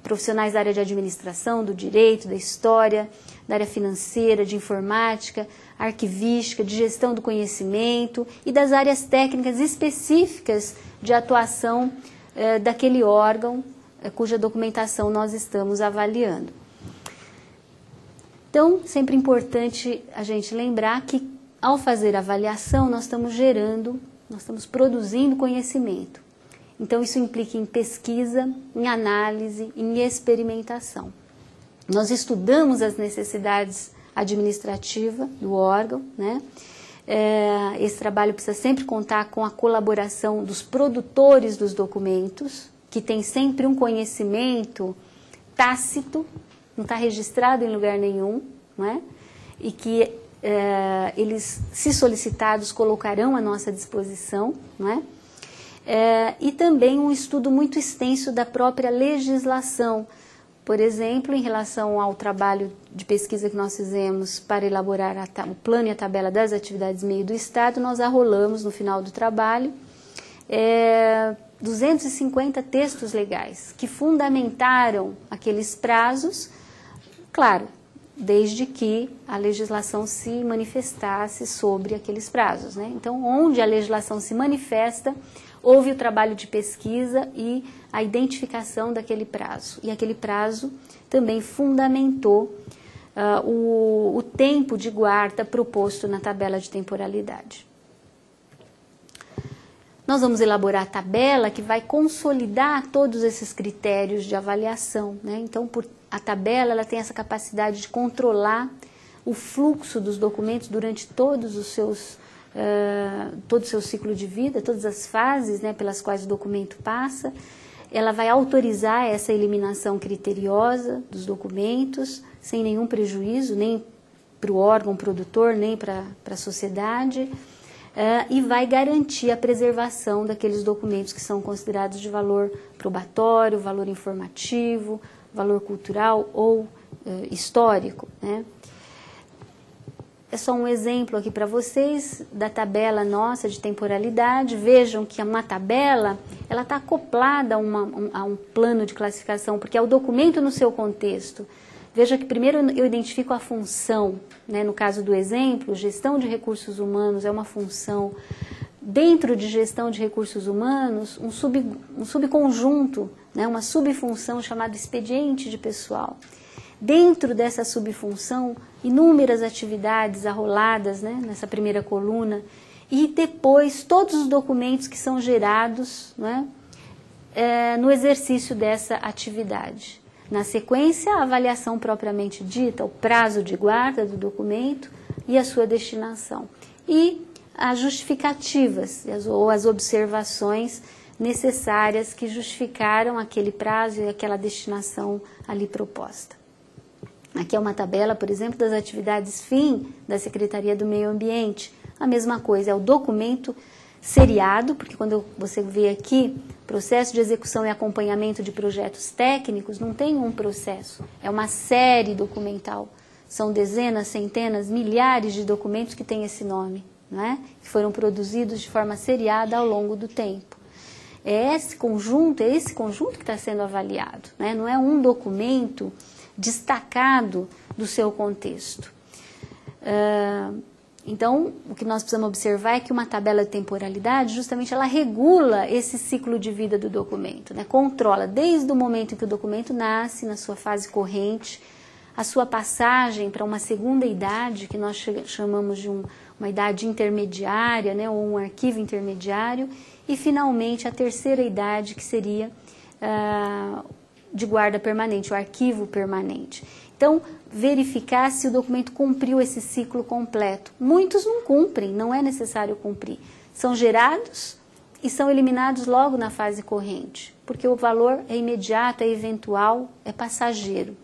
Profissionais da área de administração, do direito, da história, da área financeira, de informática, arquivística, de gestão do conhecimento e das áreas técnicas específicas de atuação daquele órgão cuja documentação nós estamos avaliando. Então, sempre importante a gente lembrar que, ao fazer a avaliação, nós estamos produzindo conhecimento. Então, isso implica em pesquisa, em análise, em experimentação. Nós estudamos as necessidades administrativas do órgão, né? Esse trabalho precisa sempre contar com a colaboração dos produtores dos documentos, que tem sempre um conhecimento tácito, não está registrado em lugar nenhum, não é? E que eles, se solicitados, colocarão à nossa disposição, não é? E também um estudo muito extenso da própria legislação. Por exemplo, em relação ao trabalho de pesquisa que nós fizemos para elaborar o plano e a tabela das atividades meio do Estado, nós arrolamos no final do trabalho 250 textos legais que fundamentaram aqueles prazos, claro, desde que a legislação se manifestasse sobre aqueles prazos, né? Então, onde a legislação se manifesta, houve o trabalho de pesquisa e a identificação daquele prazo. E aquele prazo também fundamentou o tempo de guarda proposto na tabela de temporalidade. Nós vamos elaborar a tabela que vai consolidar todos esses critérios de avaliação, né? Então, a tabela ela tem essa capacidade de controlar o fluxo dos documentos durante todo o seu ciclo de vida, todas as fases, né, pelas quais o documento passa. Ela vai autorizar essa eliminação criteriosa dos documentos, sem nenhum prejuízo, nem para o órgão produtor, nem para a sociedade, e vai garantir a preservação daqueles documentos que são considerados de valor probatório, valor informativo, valor cultural ou histórico, né? É só um exemplo aqui para vocês da tabela nossa de temporalidade. Vejam que uma tabela ela está acoplada a um plano de classificação, porque é o documento no seu contexto. Veja que primeiro eu identifico a função, né? No caso do exemplo, gestão de recursos humanos é uma função. Dentro de gestão de recursos humanos, um subconjunto, né? Uma subfunção chamada expediente de pessoal. Dentro dessa subfunção, inúmeras atividades arroladas, né, nessa primeira coluna, e depois todos os documentos que são gerados, né, no exercício dessa atividade. Na sequência, a avaliação propriamente dita, o prazo de guarda do documento e a sua destinação. E as justificativas ou as observações necessárias que justificaram aquele prazo e aquela destinação ali proposta. Aqui é uma tabela, por exemplo, das atividades fim da Secretaria do Meio Ambiente. A mesma coisa, é o documento seriado, porque quando você vê aqui, processo de execução e acompanhamento de projetos técnicos, não tem um processo, é uma série documental. São dezenas, centenas, milhares de documentos que têm esse nome, né? Que foram produzidos de forma seriada ao longo do tempo. É esse conjunto que está sendo avaliado, né? Não é um documento destacado do seu contexto. Então, o que nós precisamos observar é que uma tabela de temporalidade, justamente, ela regula esse ciclo de vida do documento, né? Controla desde o momento em que o documento nasce, na sua fase corrente, a sua passagem para uma segunda idade, que nós chamamos de uma idade intermediária, né? Ou um arquivo intermediário, e, finalmente, a terceira idade, que seria de guarda permanente, o arquivo permanente. Então, verificar se o documento cumpriu esse ciclo completo. Muitos não cumprem, não é necessário cumprir. São gerados e são eliminados logo na fase corrente, porque o valor é imediato, é eventual, é passageiro.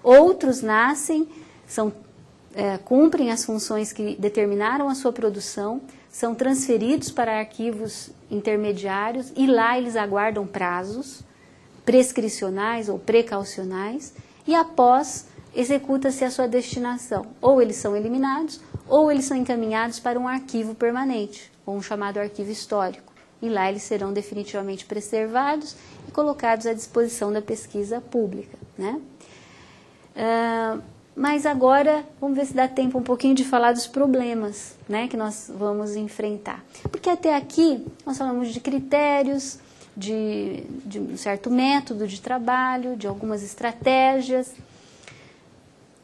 Outros nascem, cumprem as funções que determinaram a sua produção, são transferidos para arquivos intermediários e lá eles aguardam prazos prescricionais ou precaucionais e após executa-se a sua destinação. Ou eles são eliminados, ou eles são encaminhados para um arquivo permanente, ou um chamado arquivo histórico. E lá eles serão definitivamente preservados e colocados à disposição da pesquisa pública, né? Mas agora, vamos ver se dá tempo um pouquinho de falar dos problemas, né, que nós vamos enfrentar. Porque até aqui nós falamos de critérios, de um certo método de trabalho, de algumas estratégias,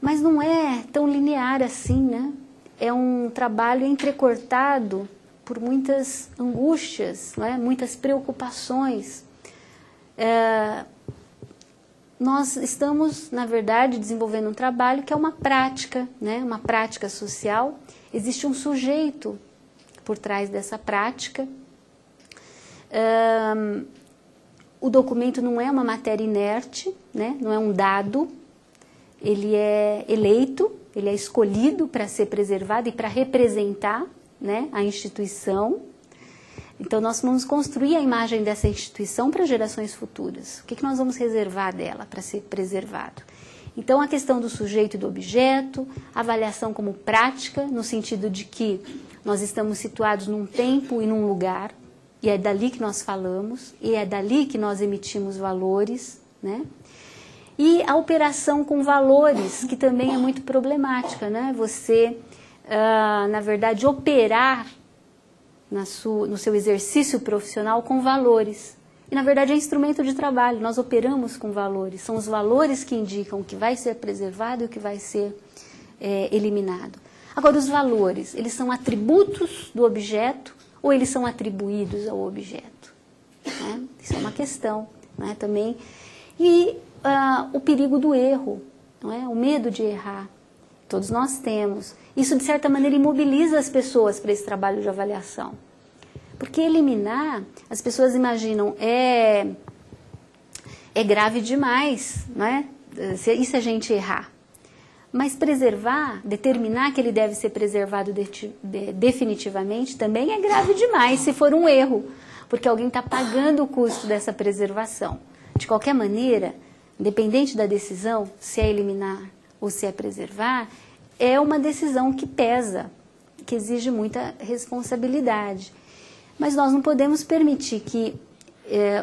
mas não é tão linear assim, né? É um trabalho entrecortado por muitas angústias, não é? Muitas preocupações. Nós estamos, na verdade, desenvolvendo um trabalho que é uma prática, né? Uma prática social. Existe um sujeito por trás dessa prática. O documento não é uma matéria inerte, né? Não é um dado. Ele é eleito, ele é escolhido para ser preservado e para representar, né, a instituição. Então, nós vamos construir a imagem dessa instituição para gerações futuras. O que nós vamos reservar dela para ser preservado? Então, a questão do sujeito e do objeto, avaliação como prática, no sentido de que nós estamos situados num tempo e num lugar, e é dali que nós falamos, e é dali que nós emitimos valores, né? E a operação com valores, que também é muito problemática, né? Você, na verdade, operar no seu exercício profissional com valores. E, na verdade, é instrumento de trabalho. Nós operamos com valores. São os valores que indicam o que vai ser preservado e o que vai ser eliminado. Agora, os valores, eles são atributos do objeto ou eles são atribuídos ao objeto? Né? Isso é uma questão, né? Também. E o perigo do erro, não é? O medo de errar, todos nós temos. Isso, de certa maneira, imobiliza as pessoas para esse trabalho de avaliação. Porque eliminar, as pessoas imaginam, é grave demais, não é? E se a gente errar? Mas preservar, determinar que ele deve ser preservado definitivamente, também é grave demais se for um erro, porque alguém está pagando o custo dessa preservação. De qualquer maneira, independente da decisão, se é eliminar ou se é preservar, é uma decisão que pesa, que exige muita responsabilidade. Mas nós não podemos permitir que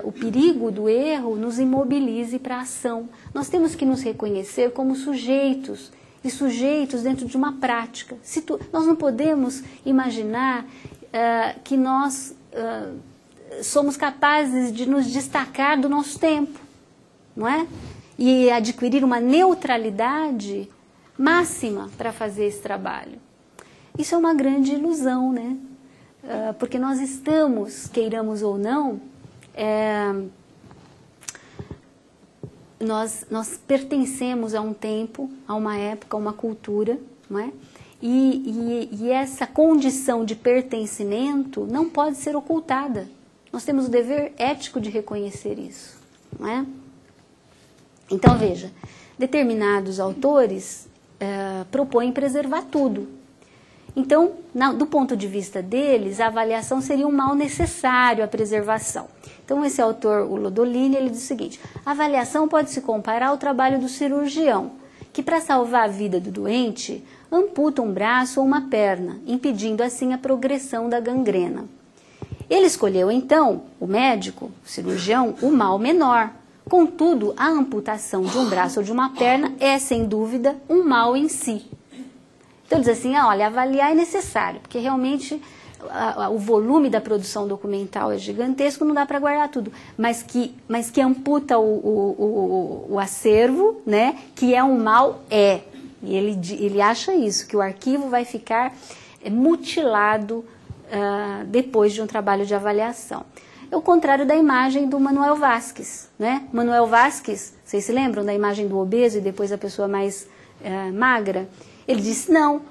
o perigo do erro nos imobilize para a ação. Nós temos que nos reconhecer como sujeitos, e sujeitos dentro de uma prática. Nós não podemos imaginar que nós somos capazes de nos destacar do nosso tempo, não é? E adquirir uma neutralidade máxima para fazer esse trabalho. Isso é uma grande ilusão, né? Porque nós estamos, queiramos ou não, nós pertencemos a um tempo, a uma época, a uma cultura, não é? E essa condição de pertencimento não pode ser ocultada. Nós temos o dever ético de reconhecer isso, não é? Então, veja, determinados autores propõem preservar tudo. Então, do ponto de vista deles, a avaliação seria um mal necessário à preservação. Então, esse autor, o Lodolini, ele diz o seguinte: a avaliação pode se comparar ao trabalho do cirurgião, que para salvar a vida do doente, amputa um braço ou uma perna, impedindo assim a progressão da gangrena. Ele escolheu então, o médico, o cirurgião, o mal menor. Contudo, a amputação de um braço ou de uma perna é, sem dúvida, um mal em si. Então, diz assim, olha, avaliar é necessário, porque realmente o volume da produção documental é gigantesco, não dá para guardar tudo, mas que amputa o acervo, né, que é um mal, é. E ele acha isso, que o arquivo vai ficar mutilado depois de um trabalho de avaliação. É o contrário da imagem do Manuel Vázquez, né? Manuel Vázquez, vocês se lembram da imagem do obeso e depois a pessoa mais magra? Ele disse, não,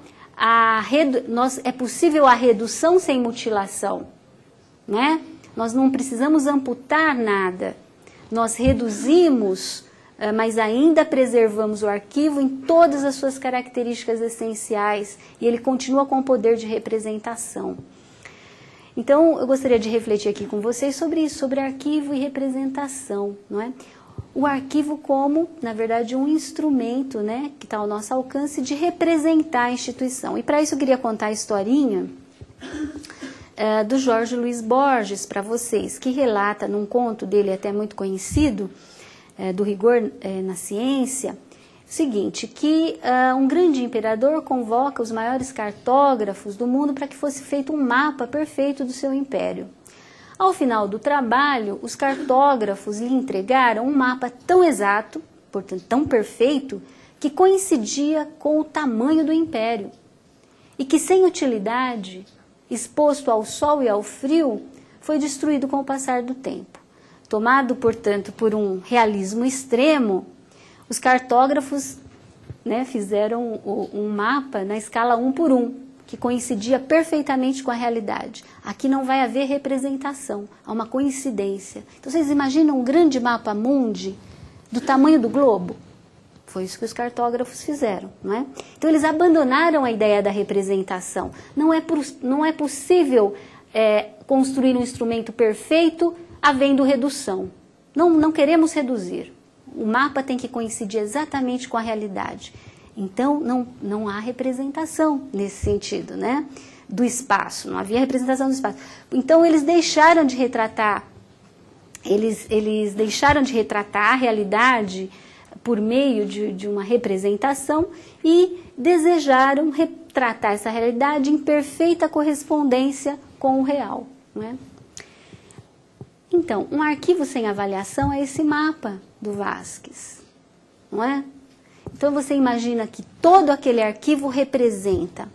é possível a redução sem mutilação, né? Nós não precisamos amputar nada, nós reduzimos, mas ainda preservamos o arquivo em todas as suas características essenciais e ele continua com o poder de representação. Então, eu gostaria de refletir aqui com vocês sobre isso, sobre arquivo e representação, não é? O arquivo como, na verdade, um instrumento, né, que está ao nosso alcance de representar a instituição. E para isso eu queria contar a historinha do Jorge Luiz Borges para vocês, que relata num conto dele até muito conhecido, do Rigor na Ciência, o seguinte, que um grande imperador convoca os maiores cartógrafos do mundo para que fosse feito um mapa perfeito do seu império. Ao final do trabalho, os cartógrafos lhe entregaram um mapa tão exato, portanto tão perfeito, que coincidia com o tamanho do império, e que sem utilidade, exposto ao sol e ao frio, foi destruído com o passar do tempo. Tomado, portanto, por um realismo extremo, os cartógrafos, né, fizeram um mapa na escala 1:1, que coincidia perfeitamente com a realidade. Aqui não vai haver representação, há uma coincidência. Então, vocês imaginam um grande mapa mundi do tamanho do globo? Foi isso que os cartógrafos fizeram, não é? Então, eles abandonaram a ideia da representação. Não é possível construir um instrumento perfeito havendo redução. Não queremos reduzir. O mapa tem que coincidir exatamente com a realidade. Então, não há representação nesse sentido, né? Do espaço, não havia representação do espaço. Então, eles deixaram de retratar, eles deixaram de retratar a realidade por meio de uma representação e desejaram retratar essa realidade em perfeita correspondência com o real, não é? Então, um arquivo sem avaliação é esse mapa do Vázquez, não é? Então, você imagina que todo aquele arquivo representa,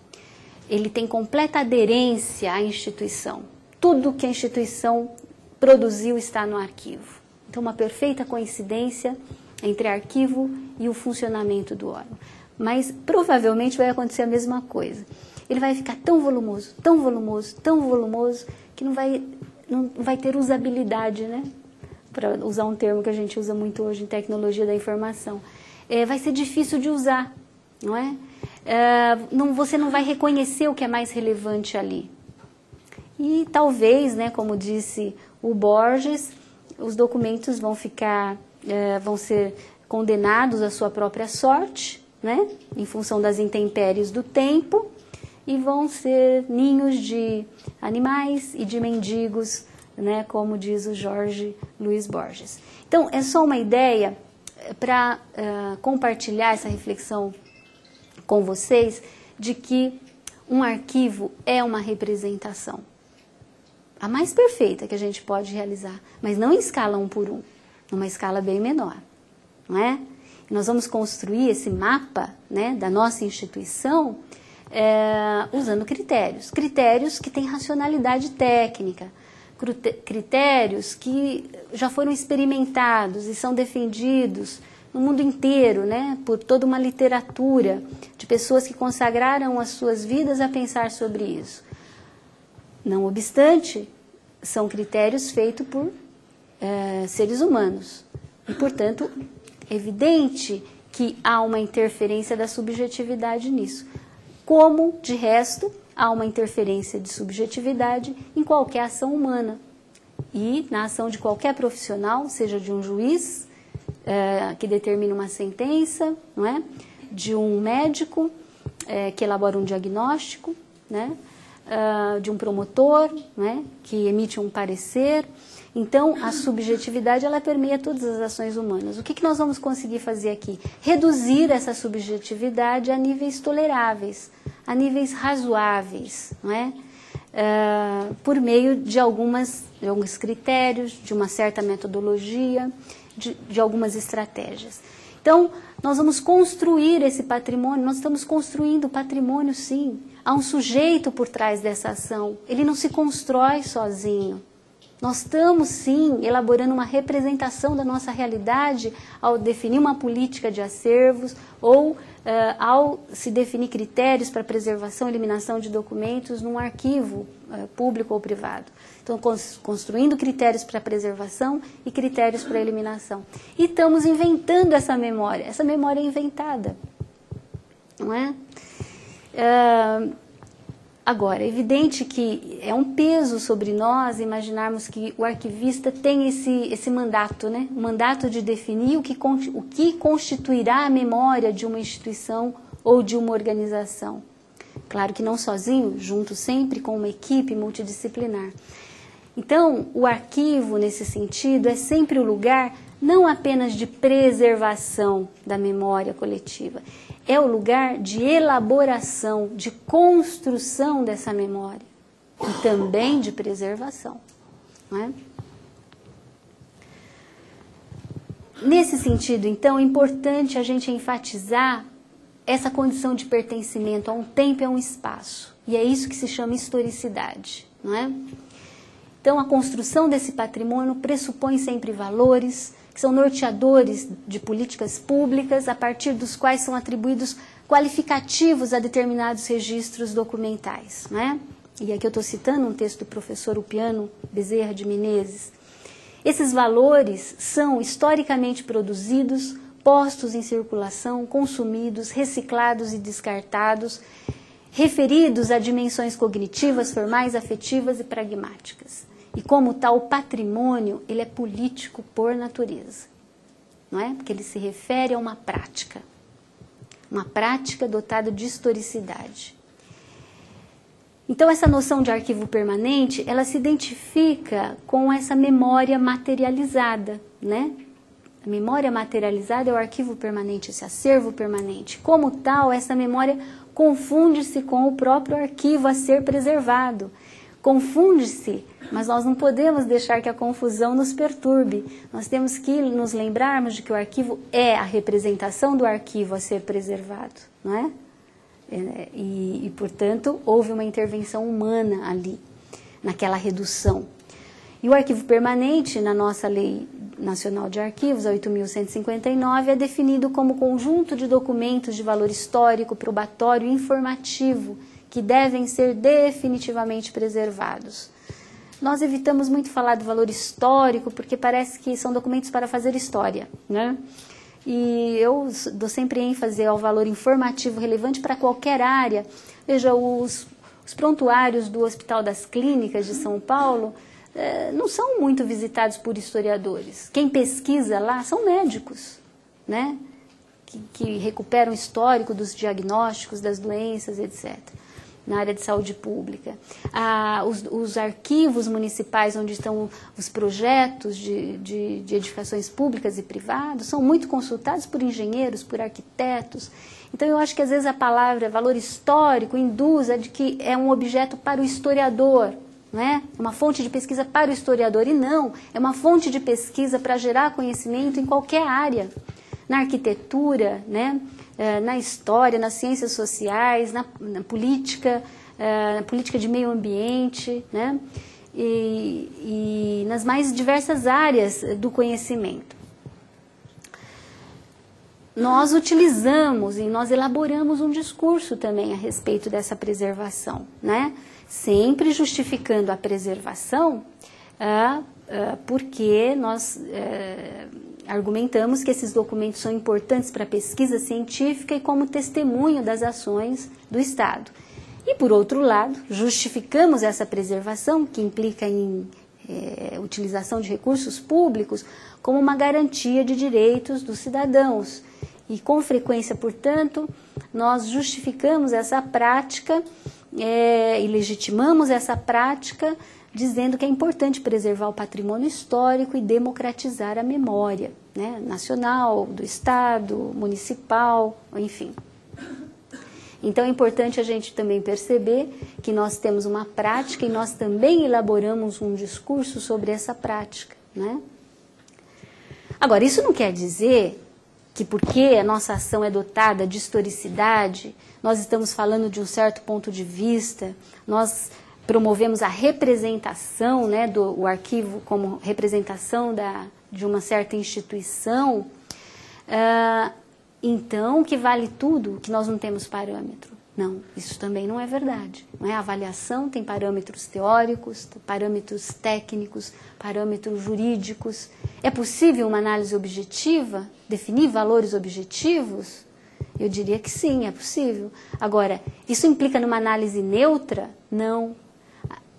ele tem completa aderência à instituição. Tudo que a instituição produziu está no arquivo. Então, uma perfeita coincidência entre arquivo e o funcionamento do órgão. Mas, provavelmente, vai acontecer a mesma coisa. Ele vai ficar tão volumoso, tão volumoso, tão volumoso, que não vai ter usabilidade, né? Para usar um termo que a gente usa muito hoje em tecnologia da informação. Vai ser difícil de usar, não é? Você não vai reconhecer o que é mais relevante ali. E talvez, né, como disse o Borges, os documentos vão ser condenados à sua própria sorte, né, em função das intempéries do tempo, e vão ser ninhos de animais e de mendigos, né, como diz o Jorge Luiz Borges. Então, é só uma ideia para compartilhar essa reflexão com vocês de que um arquivo é uma representação. A mais perfeita que a gente pode realizar, mas não em escala 1:1, numa escala bem menor, não é? E nós vamos construir esse mapa, né, da nossa instituição usando critérios que têm racionalidade técnica, critérios que já foram experimentados e são defendidos no mundo inteiro, né, por toda uma literatura de pessoas que consagraram as suas vidas a pensar sobre isso. Não obstante, são critérios feitos por seres humanos. E, portanto, é evidente que há uma interferência da subjetividade nisso. Como, de resto, há uma interferência de subjetividade em qualquer ação humana. E na ação de qualquer profissional, seja de um juiz, que determina uma sentença, não é? De um médico que elabora um diagnóstico, né? De um promotor, né? Que emite um parecer. Então, a subjetividade ela permeia todas as ações humanas. O que nós vamos conseguir fazer aqui? Reduzir essa subjetividade a níveis toleráveis, a níveis razoáveis, não é? Por meio de alguns critérios, de uma certa metodologia, de algumas estratégias. Então, nós vamos construir esse patrimônio, nós estamos construindo patrimônio, sim. Há um sujeito por trás dessa ação, ele não se constrói sozinho. Nós estamos, sim, elaborando uma representação da nossa realidade ao definir uma política de acervos ou ao se definir critérios para preservação e eliminação de documentos num arquivo público ou privado. Então, construindo critérios para preservação e critérios para eliminação. E estamos inventando essa memória. Essa memória é inventada, não é? Agora, é evidente que é um peso sobre nós imaginarmos que o arquivista tem esse mandato, né? O mandato de definir o que constituirá a memória de uma instituição ou de uma organização. Claro que não sozinho, junto sempre com uma equipe multidisciplinar. Então, o arquivo, nesse sentido, é sempre o lugar não apenas de preservação da memória coletiva, é o lugar de elaboração, de construção dessa memória e também de preservação, não é? Nesse sentido, então, é importante a gente enfatizar essa condição de pertencimento a um tempo e a um espaço. E é isso que se chama historicidade, não é? Então, a construção desse patrimônio pressupõe sempre valores que são norteadores de políticas públicas, a partir dos quais são atribuídos qualificativos a determinados registros documentais, não é? E aqui eu estou citando um texto do professor Upiano Bezerra de Menezes. Esses valores são historicamente produzidos, postos em circulação, consumidos, reciclados e descartados, referidos a dimensões cognitivas, formais, afetivas e pragmáticas. E como tal, o patrimônio, ele é político por natureza, não é? Porque ele se refere a uma prática dotada de historicidade. Então, essa noção de arquivo permanente, ela se identifica com essa memória materializada, né? A memória materializada é o arquivo permanente, esse acervo permanente. Como tal, essa memória confunde-se com o próprio arquivo a ser preservado. Confunde-se, mas nós não podemos deixar que a confusão nos perturbe. Nós temos que nos lembrarmos de que o arquivo é a representação do arquivo a ser preservado, não é? E, portanto, houve uma intervenção humana ali, naquela redução. E o arquivo permanente, na nossa Lei Nacional de Arquivos, a 8.159, é definido como conjunto de documentos de valor histórico, probatório e informativo, que devem ser definitivamente preservados. Nós evitamos muito falar do valor histórico, porque parece que são documentos para fazer história, né? E eu dou sempre ênfase ao valor informativo relevante para qualquer área. Veja, os prontuários do Hospital das Clínicas de São Paulo não são muito visitados por historiadores. Quem pesquisa lá são médicos, né? Que recuperam o histórico dos diagnósticos, das doenças, etc., na área de saúde pública. Os arquivos municipais, onde estão os projetos de edificações públicas e privadas, são muito consultados por engenheiros, por arquitetos. Então, eu acho que, às vezes, a palavra valor histórico induz a de que é um objeto para o historiador, não é? Uma fonte de pesquisa para o historiador, e não, é uma fonte de pesquisa para gerar conhecimento em qualquer área. Na arquitetura, né? Na história, nas ciências sociais, na política de meio ambiente, né? e nas mais diversas áreas do conhecimento. Nós utilizamos e nós elaboramos um discurso também a respeito dessa preservação, né? Sempre justificando a preservação, porque nós argumentamos que esses documentos são importantes para a pesquisa científica e como testemunho das ações do Estado. E, por outro lado, justificamos essa preservação, que implica em utilização de recursos públicos, como uma garantia de direitos dos cidadãos. E, com frequência, portanto, nós justificamos essa prática e legitimamos essa prática, dizendo que é importante preservar o patrimônio histórico e democratizar a memória, né, nacional, do Estado, municipal, enfim. Então é importante a gente também perceber que nós temos uma prática e nós também elaboramos um discurso sobre essa prática, né? Agora, isso não quer dizer que porque a nossa ação é dotada de historicidade, nós estamos falando de um certo ponto de vista, nós promovemos a representação, né, o arquivo como representação de uma certa instituição, então que vale tudo, que nós não temos parâmetro. Não, isso também não é verdade. Não é? A avaliação tem parâmetros teóricos, parâmetros técnicos, parâmetros jurídicos. É possível uma análise objetiva, definir valores objetivos? Eu diria que sim, é possível. Agora, isso implica numa análise neutra? Não.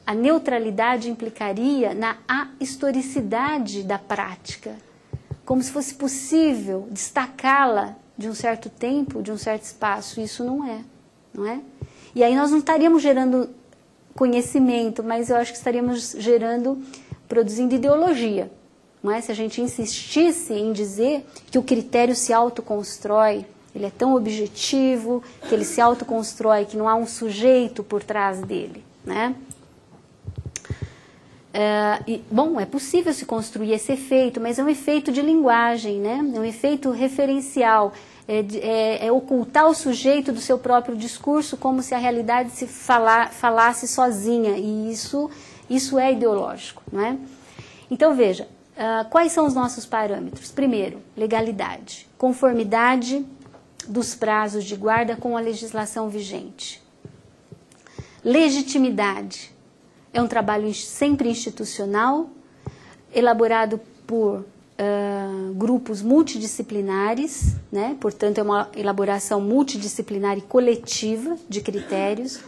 A neutralidade implicaria na ahistoricidade da prática, como se fosse possível destacá-la de um certo tempo, de um certo espaço. Isso não é, não é? E aí nós não estaríamos gerando conhecimento, mas eu acho que estaríamos produzindo ideologia, não é? Se a gente insistisse em dizer que o critério se autoconstrói, ele é tão objetivo, que ele se autoconstrói, que não há um sujeito por trás dele, né? Bom, é possível se construir esse efeito, mas é um efeito de linguagem, né? É um efeito referencial, é ocultar o sujeito do seu próprio discurso como se a realidade se falasse sozinha, e isso é ideológico, não é? Então, veja, quais são os nossos parâmetros? Primeiro, legalidade, conformidade dos prazos de guarda com a legislação vigente. Legitimidade. É um trabalho sempre institucional, elaborado por grupos multidisciplinares, né? Portanto, é uma elaboração multidisciplinar e coletiva de critérios,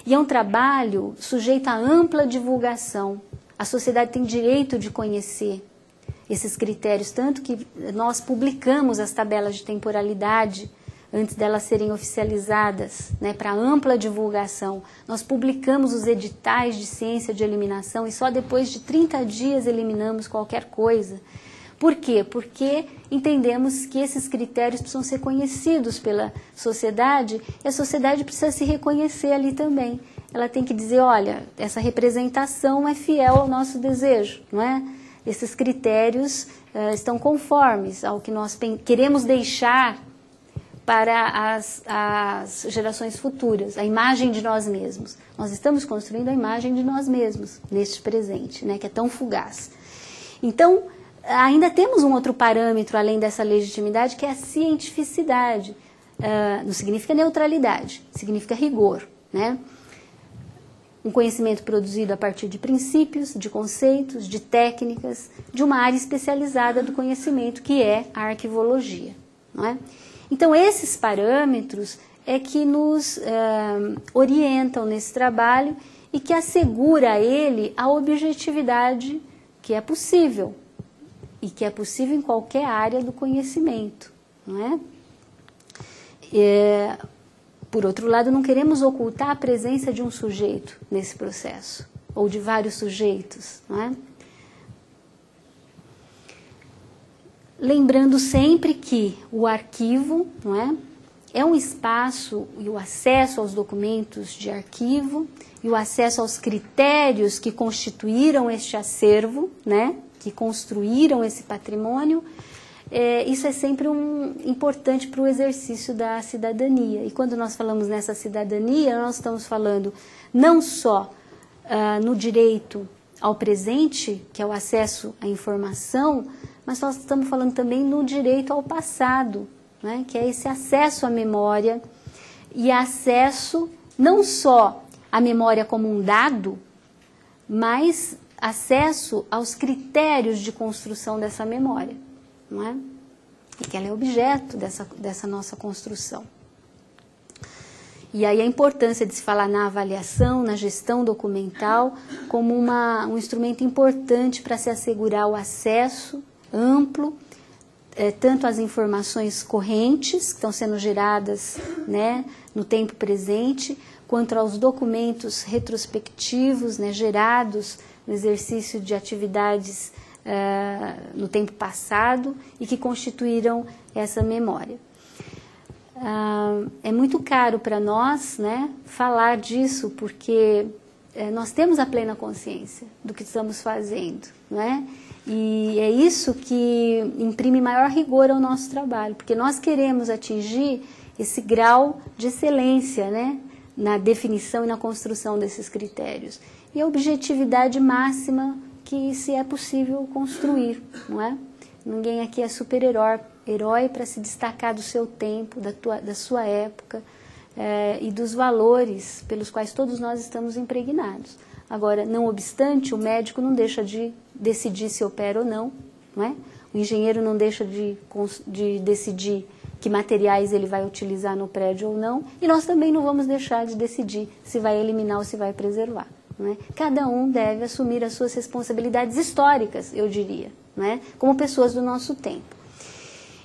e é um trabalho sujeito a ampla divulgação. A sociedade tem direito de conhecer esses critérios, tanto que nós publicamos as tabelas de temporalidade antes delas serem oficializadas, né, para ampla divulgação. Nós publicamos os editais de ciência de eliminação e só depois de 30 dias eliminamos qualquer coisa. Por quê? Porque entendemos que esses critérios precisam ser conhecidos pela sociedade e a sociedade precisa se reconhecer ali também. Ela tem que dizer, olha, essa representação é fiel ao nosso desejo, não é? Esses critérios estão conformes ao que nós queremos deixar para as gerações futuras, a imagem de nós mesmos. Nós estamos construindo a imagem de nós mesmos neste presente, né, que é tão fugaz. Então, ainda temos um outro parâmetro, além dessa legitimidade, que é a cientificidade. Não significa neutralidade, significa rigor, né? Um conhecimento produzido a partir de princípios, de conceitos, de técnicas, de uma área especializada do conhecimento, que é a arquivologia, não é? Então, esses parâmetros é que nos orientam nesse trabalho e que assegura a ele a objetividade que é possível, e que é possível em qualquer área do conhecimento, não é? Por outro lado, não queremos ocultar a presença de um sujeito nesse processo, ou de vários sujeitos, não é? Lembrando sempre que o arquivo, não é, é um espaço, e o acesso aos documentos de arquivo, e o acesso aos critérios que constituíram este acervo, né, que construíram esse patrimônio, isso é sempre importante para o exercício da cidadania. E quando nós falamos nessa cidadania, nós estamos falando não só no direito ao presente, que é o acesso à informação, mas nós estamos falando também no direito ao passado, né? Que é esse acesso à memória e acesso não só à memória como um dado, mas acesso aos critérios de construção dessa memória, não é? E que ela é objeto dessa nossa construção. E aí a importância de se falar na avaliação, na gestão documental, como um instrumento importante para se assegurar o acesso amplo, tanto às informações correntes, que estão sendo geradas, né, no tempo presente, quanto aos documentos retrospectivos, né, gerados no exercício de atividades no tempo passado e que constituíram essa memória. É muito caro para nós, né, falar disso, porque nós temos a plena consciência do que estamos fazendo, não é? E é isso que imprime maior rigor ao nosso trabalho, porque nós queremos atingir esse grau de excelência, né, na definição e na construção desses critérios. E a objetividade máxima que se é possível construir, não é? Ninguém aqui é super-herói para se destacar do seu tempo, da sua época e dos valores pelos quais todos nós estamos impregnados. Agora, não obstante, o médico não deixa de decidir se opera ou não, não é? O engenheiro não deixa de decidir que materiais ele vai utilizar no prédio ou não, e nós também não vamos deixar de decidir se vai eliminar ou se vai preservar. Não é? Cada um deve assumir as suas responsabilidades históricas, eu diria, não é? Como pessoas do nosso tempo.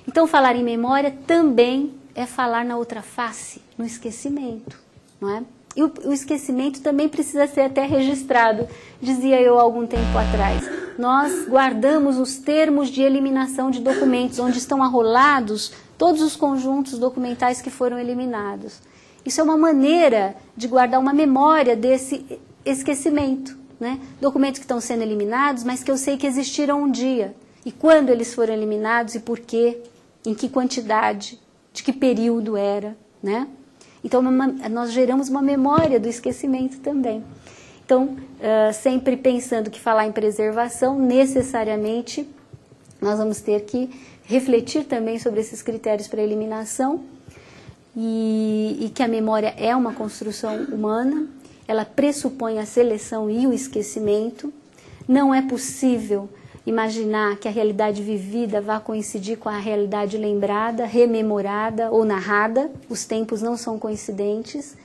Então, falar em memória também é falar na outra face, no esquecimento, não é? E o esquecimento também precisa ser até registrado, dizia eu há algum tempo atrás. Nós guardamos os termos de eliminação de documentos, onde estão arrolados todos os conjuntos documentais que foram eliminados. Isso é uma maneira de guardar uma memória desse esquecimento, né? Documentos que estão sendo eliminados, mas que eu sei que existiram um dia. E quando eles foram eliminados e por quê, em que quantidade, de que período era, né? Então, nós geramos uma memória do esquecimento também. Então, sempre pensando que falar em preservação, necessariamente, nós vamos ter que refletir também sobre esses critérios para eliminação e que a memória é uma construção humana, ela pressupõe a seleção e o esquecimento. Não é possível imaginar que a realidade vivida vá coincidir com a realidade lembrada, rememorada ou narrada. Os tempos não são coincidentes.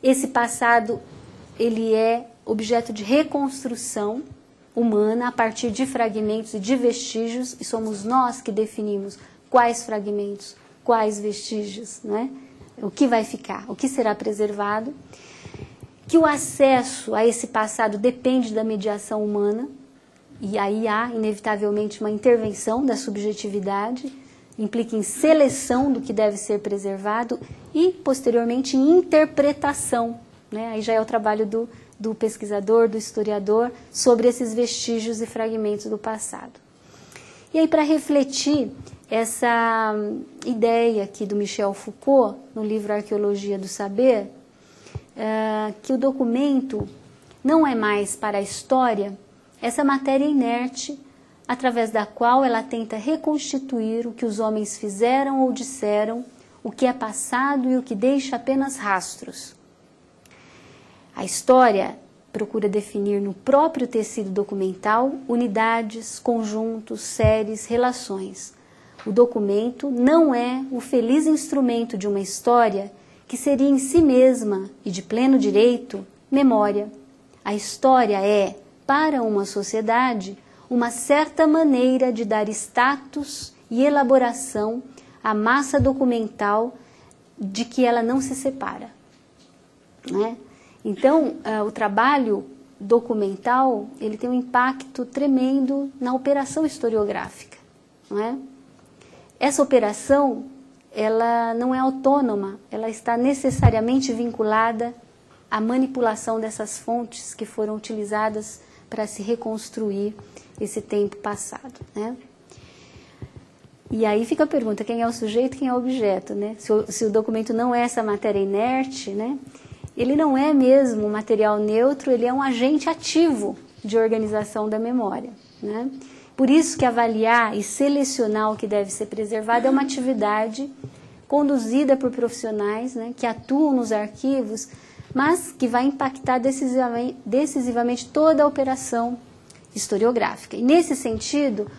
Esse passado, ele é objeto de reconstrução humana a partir de fragmentos e de vestígios, e somos nós que definimos quais fragmentos, quais vestígios, não é? O que vai ficar, o que será preservado. Que o acesso a esse passado depende da mediação humana, e aí há, inevitavelmente, uma intervenção da subjetividade, implica em seleção do que deve ser preservado e, posteriormente, em interpretação, né? Aí já é o trabalho do pesquisador, do historiador, sobre esses vestígios e fragmentos do passado. E aí, para refletir essa ideia aqui do Michel Foucault, no livro Arqueologia do Saber, que o documento não é mais para a história essa matéria inerte, através da qual ela tenta reconstituir o que os homens fizeram ou disseram, o que é passado e o que deixa apenas rastros. A história procura definir no próprio tecido documental unidades, conjuntos, séries, relações. O documento não é o feliz instrumento de uma história que seria em si mesma, e de pleno direito, memória. A história é, para uma sociedade, uma certa maneira de dar status e elaboração à massa documental de que ela não se separa, né? Então, o trabalho documental, ele tem um impacto tremendo na operação historiográfica, não é? Essa operação, ela não é autônoma, ela está necessariamente vinculada à manipulação dessas fontes que foram utilizadas para se reconstruir esse tempo passado, né? E aí fica a pergunta, quem é o sujeito, quem é o objeto, né? Se o documento não é essa matéria inerte, né? Ele não é mesmo um material neutro, ele é um agente ativo de organização da memória, né? Por isso que avaliar e selecionar o que deve ser preservado é uma atividade conduzida por profissionais, né, que atuam nos arquivos, mas que vai impactar decisivamente toda a operação historiográfica. E nesse sentido,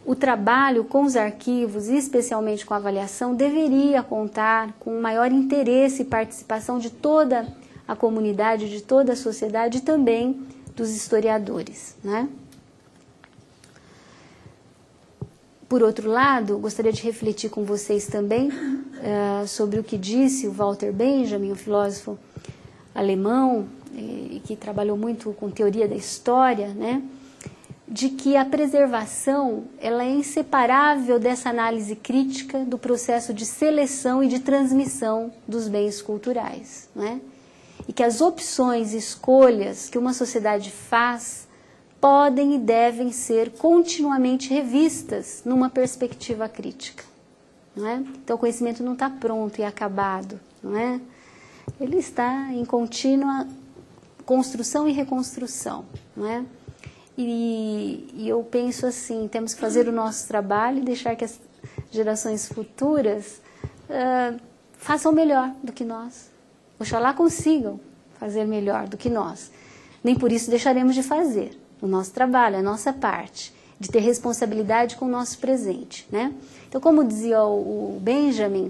o trabalho com os arquivos, e especialmente com a avaliação, deveria contar com um maior interesse e participação de toda a comunidade, de toda a sociedade e também dos historiadores, né? Por outro lado, gostaria de refletir com vocês também sobre o que disse o Walter Benjamin, um filósofo alemão, que trabalhou muito com teoria da história, né? De que a preservação ela é inseparável dessa análise crítica do processo de seleção e de transmissão dos bens culturais, né? E que as opções e escolhas que uma sociedade faz podem e devem ser continuamente revistas numa perspectiva crítica, não é? Então o conhecimento não está pronto e acabado, não é? Ele está em contínua construção e reconstrução, não é? E eu penso assim, temos que fazer o nosso trabalho e deixar que as gerações futuras façam melhor do que nós. Oxalá consigam fazer melhor do que nós. Nem por isso deixaremos de fazer o nosso trabalho, a nossa parte, de ter responsabilidade com o nosso presente, né? Então, como dizia o Benjamin,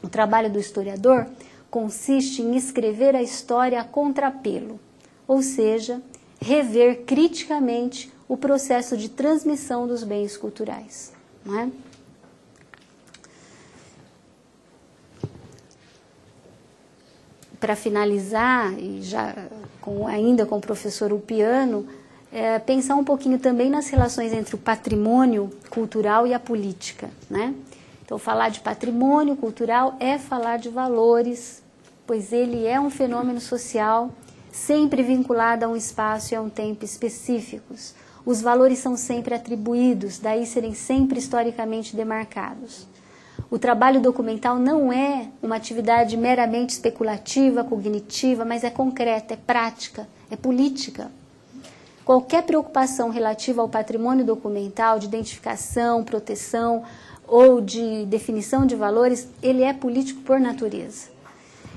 o trabalho do historiador consiste em escrever a história a contrapelo, ou seja, rever criticamente o processo de transmissão dos bens culturais, não é? Para finalizar, e já ainda com o professor Upiano, pensar um pouquinho também nas relações entre o patrimônio cultural e a política, né? Então, falar de patrimônio cultural é falar de valores, pois ele é um fenômeno social sempre vinculado a um espaço e a um tempo específicos. Os valores são sempre atribuídos, daí serem sempre historicamente demarcados. O trabalho documental não é uma atividade meramente especulativa, cognitiva, mas é concreta, é prática, é política. Qualquer preocupação relativa ao patrimônio documental, de identificação, proteção ou de definição de valores, ele é político por natureza.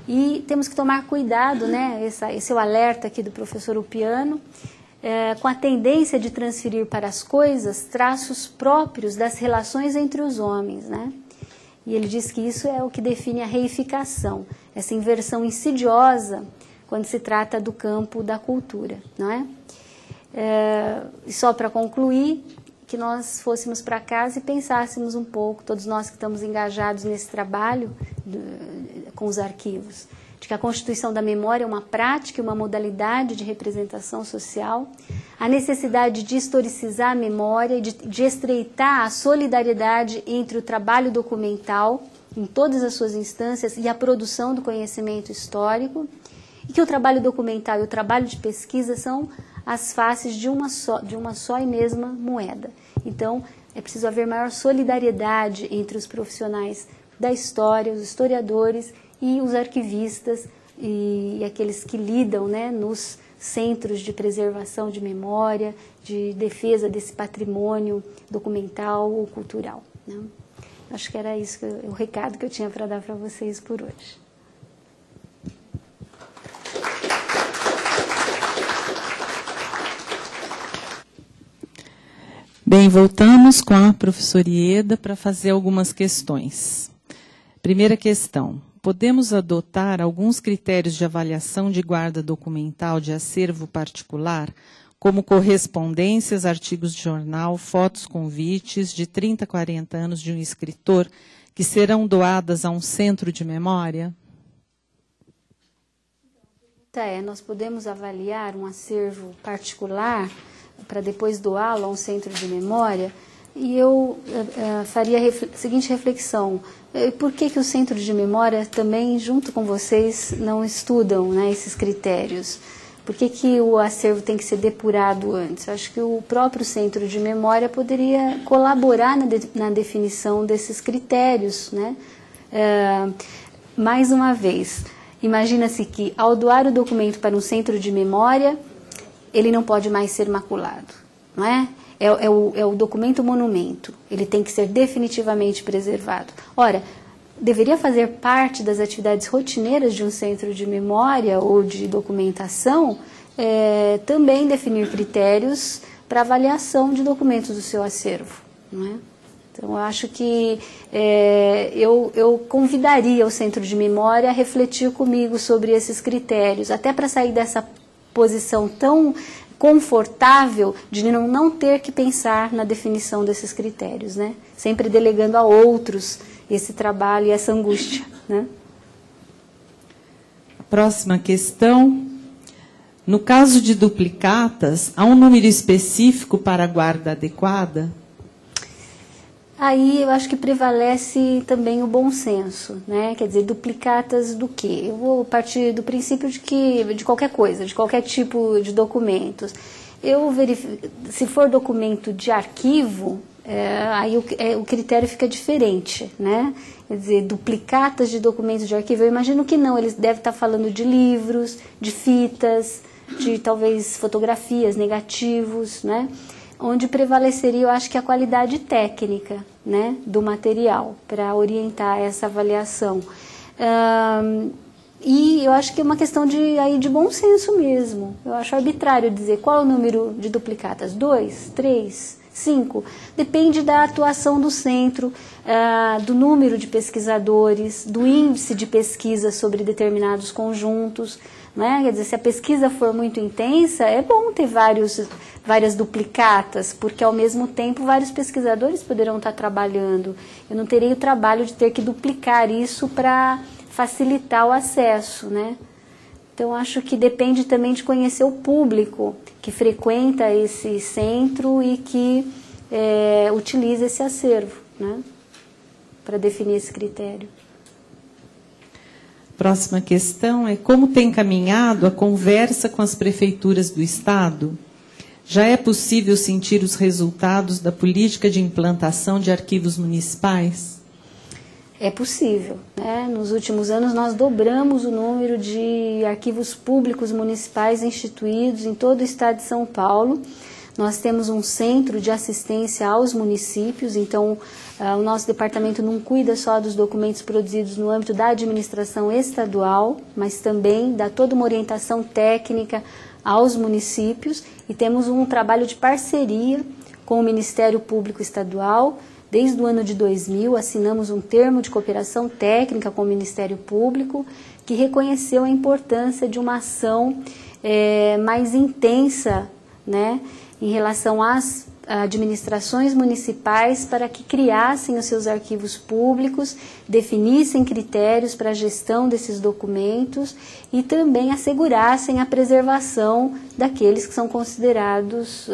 E temos que tomar cuidado, né? Esse é o alerta aqui do professor Upiano, com a tendência de transferir para as coisas traços próprios das relações entre os homens, né? E ele diz que isso é o que define a reificação, essa inversão insidiosa quando se trata do campo da cultura, não é? E só para concluir, que nós fôssemos para casa e pensássemos um pouco, todos nós que estamos engajados nesse trabalho com os arquivos, de que a constituição da memória é uma prática e uma modalidade de representação social, a necessidade de historicizar a memória e de estreitar a solidariedade entre o trabalho documental em todas as suas instâncias e a produção do conhecimento histórico, e que o trabalho documental e o trabalho de pesquisa são as faces de uma só e mesma moeda. Então, é preciso haver maior solidariedade entre os profissionais da história, os historiadores e os arquivistas e aqueles que lidam, né, nos centros de preservação de memória, de defesa desse patrimônio documental ou cultural, né? Acho que era isso, o recado que eu tinha para dar para vocês por hoje. Bem, voltamos com a professora Ieda para fazer algumas questões. Primeira questão: podemos adotar alguns critérios de avaliação de guarda documental de acervo particular, como correspondências, artigos de jornal, fotos, convites de 30 a 40 anos de um escritor, que serão doadas a um centro de memória? Nós podemos avaliar um acervo particular para depois doá-lo a um centro de memória, e eu faria a seguinte reflexão: por que o centro de memória também, junto com vocês, não estudam, né, esses critérios? Por que o acervo tem que ser depurado antes? Eu acho que o próprio centro de memória poderia colaborar na definição desses critérios, né? Mais uma vez, imagina-se que, ao doar o documento para um centro de memória, ele não pode mais ser maculado, não é? É o documento monumento, ele tem que ser definitivamente preservado. Ora, deveria fazer parte das atividades rotineiras de um centro de memória ou de documentação também definir critérios para avaliação de documentos do seu acervo, não é? Então, eu acho que eu convidaria o Centro de Memória a refletir comigo sobre esses critérios, até para sair dessa posição tão confortável de não ter que pensar na definição desses critérios, né? Sempre delegando a outros esse trabalho e essa angústia, né? A próxima questão. No caso de duplicatas, há um número específico para a guarda adequada? Aí eu acho que prevalece também o bom senso, né? Quer dizer, duplicatas do quê? Eu vou partir do princípio de qualquer coisa, de qualquer tipo de documentos. Se for documento de arquivo, aí o critério fica diferente, né? Quer dizer, duplicatas de documentos de arquivo, eu imagino que não, eles devem estar falando de livros, de fitas, de talvez fotografias, negativos, né? Onde prevaleceria, eu acho que a qualidade técnica, né, do material, para orientar essa avaliação. E eu acho que é uma questão de bom senso mesmo. Eu acho arbitrário dizer qual é o número de duplicatas, 2, 3, 5. Depende da atuação do centro, do número de pesquisadores, do índice de pesquisa sobre determinados conjuntos, né? Quer dizer, se a pesquisa for muito intensa, é bom ter várias duplicatas, porque ao mesmo tempo vários pesquisadores poderão estar trabalhando. Eu não terei o trabalho de ter que duplicar isso para facilitar o acesso, né? Então, acho que depende também de conhecer o público que frequenta esse centro e que utiliza esse acervo, né, para definir esse critério. Próxima questão é: como tem caminhado a conversa com as prefeituras do Estado? Já é possível sentir os resultados da política de implantação de arquivos municipais? É possível, né? Nos últimos anos nós dobramos o número de arquivos públicos municipais instituídos em todo o estado de São Paulo. Nós temos um centro de assistência aos municípios, então o nosso departamento não cuida só dos documentos produzidos no âmbito da administração estadual, mas também dá toda uma orientação técnica aos municípios, e temos um trabalho de parceria com o Ministério Público Estadual. Desde o ano de 2000, assinamos um termo de cooperação técnica com o Ministério Público, que reconheceu a importância de uma ação mais intensa, né, em relação às administrações municipais, para que criassem os seus arquivos públicos, definissem critérios para a gestão desses documentos e também assegurassem a preservação daqueles que são considerados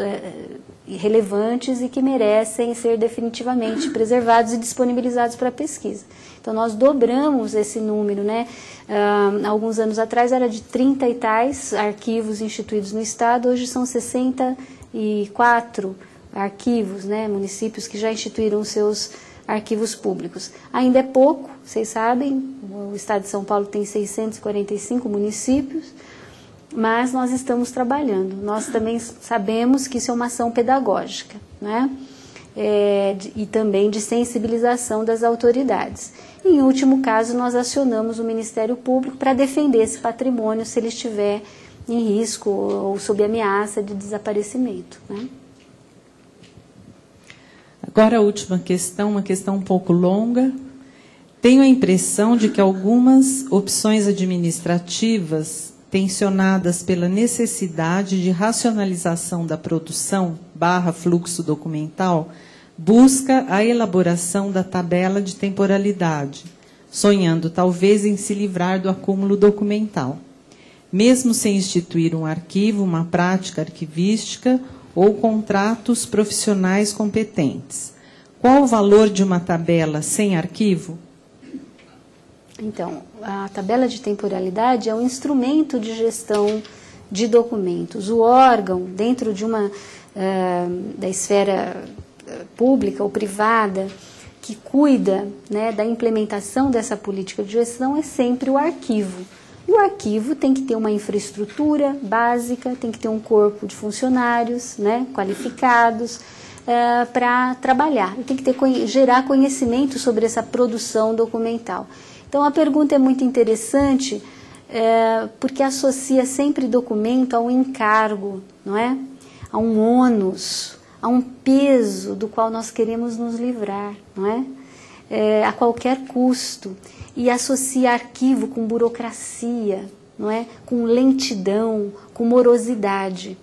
relevantes e que merecem ser definitivamente preservados e disponibilizados para pesquisa. Então, nós dobramos esse número, né? Alguns anos atrás era de 30 e tais arquivos instituídos no Estado, hoje são 64 arquivos, né, municípios que já instituíram seus arquivos públicos. Ainda é pouco, vocês sabem, o Estado de São Paulo tem 645 municípios, mas nós estamos trabalhando. Nós também sabemos que isso é uma ação pedagógica, né? E também de sensibilização das autoridades. Em último caso, nós acionamos o Ministério Público para defender esse patrimônio se ele estiver em risco ou sob ameaça de desaparecimento, né? Agora a última questão, uma questão um pouco longa. Tenho a impressão de que algumas opções administrativas tensionadas pela necessidade de racionalização da produção / fluxo documental, busca a elaboração da tabela de temporalidade, sonhando talvez em se livrar do acúmulo documental, mesmo sem instituir um arquivo, uma prática arquivística ou contratos profissionais competentes. Qual o valor de uma tabela sem arquivo? Então, a tabela de temporalidade é um instrumento de gestão de documentos. O órgão, dentro de da esfera pública ou privada, que cuida, né, da implementação dessa política de gestão, é sempre o arquivo, E o arquivo tem que ter uma infraestrutura básica, tem que ter um corpo de funcionários, né, qualificados, para trabalhar. E tem que gerar conhecimento sobre essa produção documental. Então, a pergunta é muito interessante, porque associa sempre documento a um encargo, não é? A um ônus, a um peso do qual nós queremos nos livrar, não é? A qualquer custo. E associa arquivo com burocracia, não é? Com lentidão, com morosidade.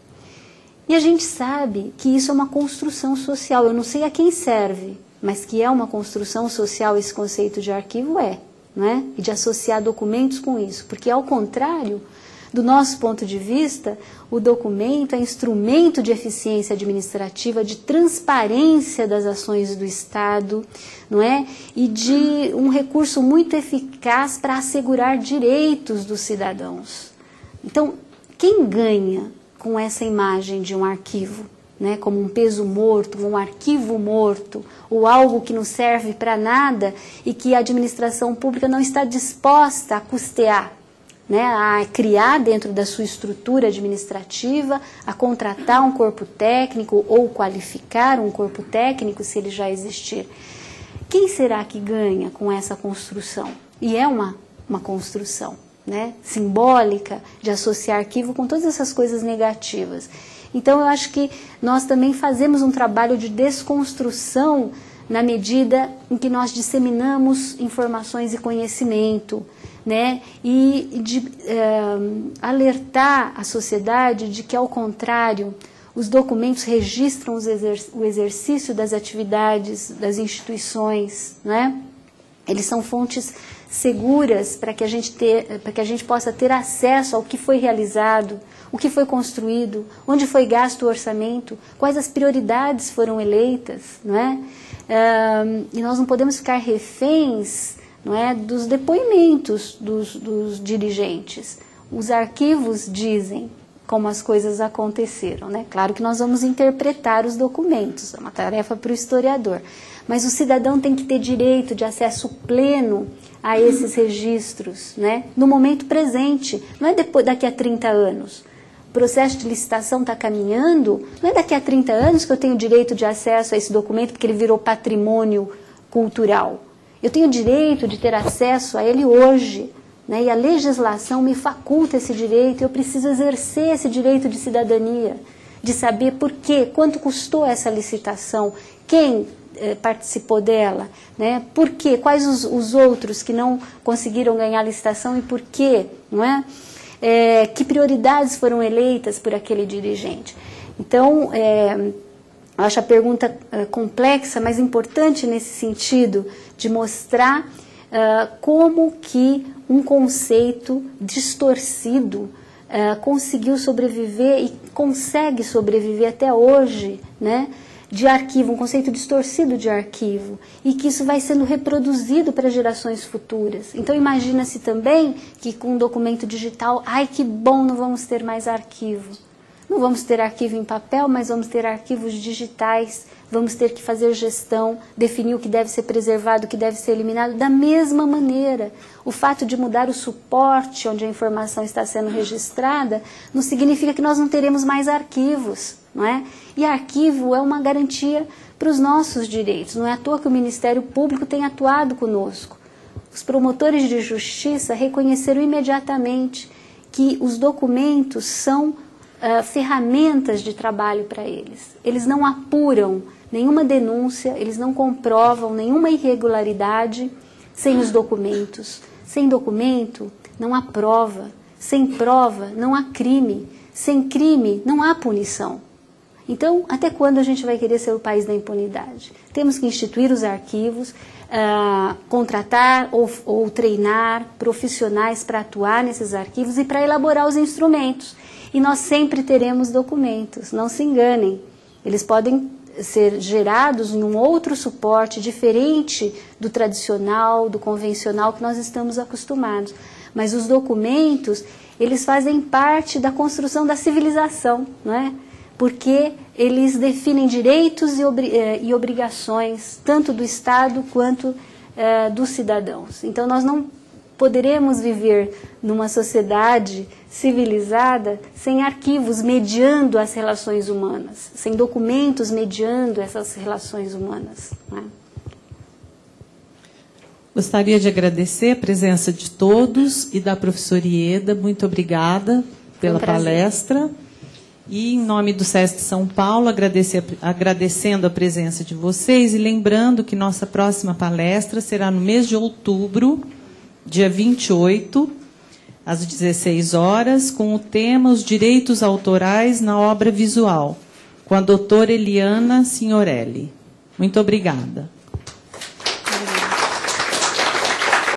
E a gente sabe que isso é uma construção social. Eu não sei a quem serve, mas que é uma construção social esse conceito de arquivo não é? E de associar documentos com isso. Porque, ao contrário, do nosso ponto de vista, o documento é instrumento de eficiência administrativa, de transparência das ações do Estado, não é? E de um recurso muito eficaz para assegurar direitos dos cidadãos. Então, quem ganha com essa imagem de um arquivo, né, como um peso morto, um arquivo morto, ou algo que não serve para nada e que a administração pública não está disposta a custear, né, a criar dentro da sua estrutura administrativa, a contratar um corpo técnico ou qualificar um corpo técnico, se ele já existir. Quem será que ganha com essa construção? E é uma construção, né, simbólica, de associar arquivo com todas essas coisas negativas. Então, eu acho que nós também fazemos um trabalho de desconstrução na medida em que nós disseminamos informações e conhecimento, né, e de alertar a sociedade de que, ao contrário, os documentos registram o exercício das atividades das instituições, né? Eles são fontes seguras para que a gente possa ter acesso ao que foi realizado, o que foi construído, onde foi gasto o orçamento, quais as prioridades foram eleitas, não é? E nós não podemos ficar reféns, não é, dos depoimentos dos dirigentes. Os arquivos dizem como as coisas aconteceram, né? Claro que nós vamos interpretar os documentos, é uma tarefa para o historiador, mas o cidadão tem que ter direito de acesso pleno a esses registros, né? No momento presente, não é daqui a 30 anos. O processo de licitação está caminhando, não é daqui a 30 anos que eu tenho direito de acesso a esse documento porque ele virou patrimônio cultural. Eu tenho direito de ter acesso a ele hoje, né? E a legislação me faculta esse direito, eu preciso exercer esse direito de cidadania, de saber por quê, quanto custou essa licitação, quem participou dela, né? Por quê, quais os outros que não conseguiram ganhar a licitação e por quê, não é? Que prioridades foram eleitas por aquele dirigente. Então, eu acho a pergunta complexa, mas importante nesse sentido de mostrar como que um conceito distorcido conseguiu sobreviver e consegue sobreviver até hoje, né, de arquivo, um conceito distorcido de arquivo, e que isso vai sendo reproduzido para gerações futuras. Então, imagina-se também que com um documento digital, ai que bom, não vamos ter mais arquivo. Não vamos ter arquivo em papel, mas vamos ter arquivos digitais, vamos ter que fazer gestão, definir o que deve ser preservado, o que deve ser eliminado. Da mesma maneira, o fato de mudar o suporte onde a informação está sendo registrada não significa que nós não teremos mais arquivos, não é? E arquivo é uma garantia para os nossos direitos. Não é à toa que o Ministério Público tem atuado conosco. Os promotores de justiça reconheceram imediatamente que os documentos são ferramentas de trabalho para eles. Eles não apuram nenhuma denúncia, eles não comprovam nenhuma irregularidade sem os documentos. Sem documento, não há prova. Sem prova, não há crime. Sem crime, não há punição. Então, até quando a gente vai querer ser o país da impunidade? Temos que instituir os arquivos, contratar ou treinar profissionais para atuar nesses arquivos e para elaborar os instrumentos. E nós sempre teremos documentos, não se enganem. Eles podem ser gerados em um outro suporte diferente do tradicional, do convencional que nós estamos acostumados. Mas os documentos, eles fazem parte da construção da civilização, não é? Porque eles definem direitos e obrigações, tanto do Estado quanto dos cidadãos. Então, nós não poderemos viver numa sociedade civilizada sem arquivos mediando as relações humanas, sem documentos mediando essas relações humanas, né? Gostaria de agradecer a presença de todos e da professora Ieda. Muito obrigada pela palestra. E, em nome do SESC São Paulo, agradecendo a presença de vocês e lembrando que nossa próxima palestra será no mês de outubro, dia 28, às 16 horas, com o tema Os Direitos Autorais na Obra Visual, com a doutora Eliana Signorelli. Muito obrigada.